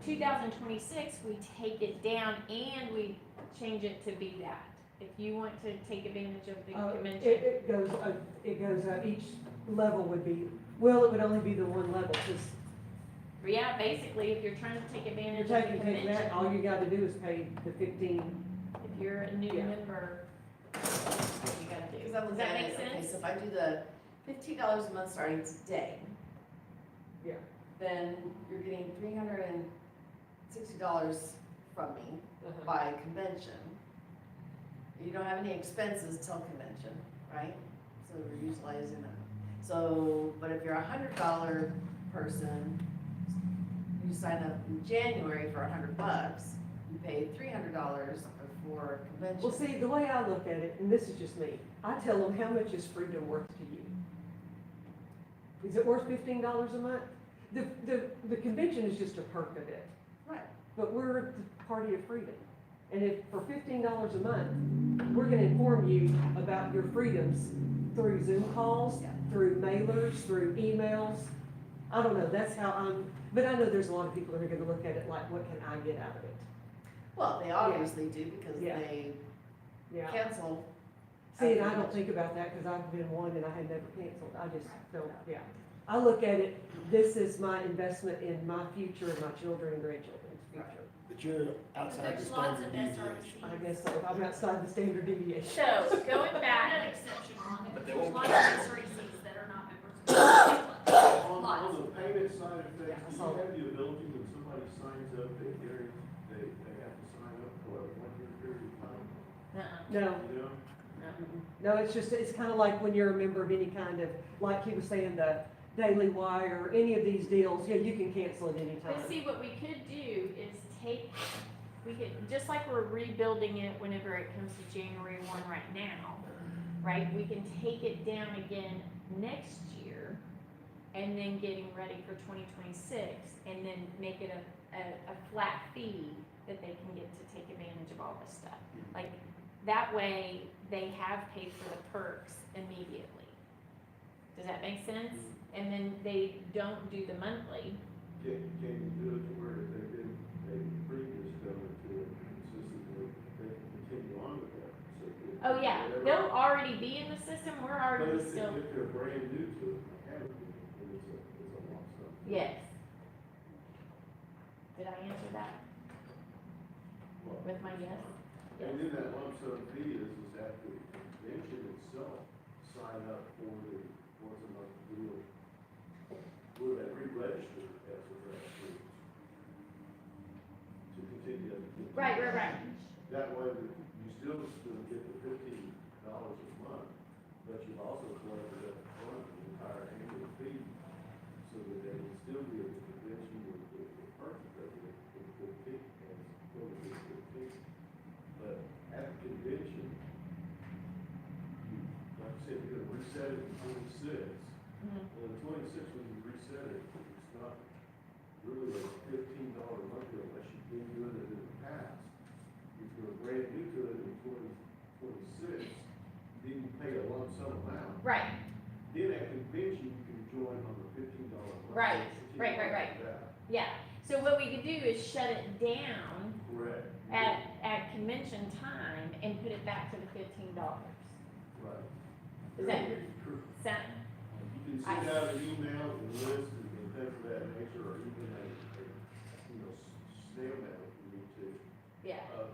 2026, we take it down and we change it to be that. If you want to take advantage of the convention. it goes, each level would be, well, it would only be the one level, because Yeah, basically, if you're trying to take you're advantage of the taking convention, that, all you gotta do is pay the 15. if you're a new Yeah. member, that's what you gotta do. Because I'm Does looking that at make it, okay, sense? so if I do the $15 a month starting today. Yeah. Then you're getting $360 from me by convention. You don't have any expenses till convention, right? So we're utilizing that. So, but if you're $100 person, you sign up in January for $100, you pay $300 for convention. Well, see, the way I look at it, and this is just me, I tell them, how much is freedom worth to you? Is it worth $15 a month? The convention is just a perk of it, Right. but we're the party of freedom. And if for $15 a month, we're gonna inform you about your freedoms through Zoom calls, Yeah. through mailers, through emails. I don't know, that's how but I know there's a lot of people that are gonna look at it like, what can I get out of it? Well, they obviously do because Yeah. they Yeah. cancel. See, and I don't think about that because I've been one and I had never canceled. I just don't, yeah. I look at it, this is my investment in my future and my children and grandchildren's future. But you're outside the There's lots standard of deviation. I guess so. I'm outside the standard deviation. So, going Not back, an exception on it, But they there's won't- lots of SRECs that are not members of the club. On Lots. the payment side of Yeah, I things, do saw you that. have the ability when somebody signs up, they have to sign up for a 1 year period of time, No, you know? no, it's just, it's kind of like when you're a member of any kind of, like he was saying, the Daily Wire, any of these deals, yeah, you can cancel at any time. but see, what we could do is we could, just like we're rebuilding it whenever it comes to January 1 right now, right? We can take it down again next year, and then getting ready for 2026, and then make it a flat fee that they can get to take advantage of all this stuff. Like, that way, they have paid for the perks immediately. Does that make sense? And then they don't do the monthly. Can you do it to where if they've been a previous donor to it consistently, they can continue on with that? So if- Oh, yeah, whatever- they'll already be in the system, we're But already if still, they're brand new to it, like haven't been, then it's a lump sum. yes. Did I answer that Well, with my yes? And then that lump sum fee is that the convention itself sign up for the once a month deal. Will they re-register as a Grassroots? To continue. Right. That way, you still get the $15 a month, but you've also collected up front the entire annual fee, so that they can still be at the convention with the purchase of it, with 15, and still get 15. But at the convention, you, like I said, you're gonna reset it in 26. Well, in 26, when you reset it, it's not really a $15 monthly unless you've been doing it in the past. If you're brand new to it in 2026, then you pay a lump sum amount. Right, Then at convention, you can join on the $15 month. Right, So right. continue on with that. yeah. So what we could do is shut it down Correct. at convention time and put it back to the $15. Right. Is that True. sound? You can send out an email and list and things of that nature, or even a snail mail if you need to, Yeah, of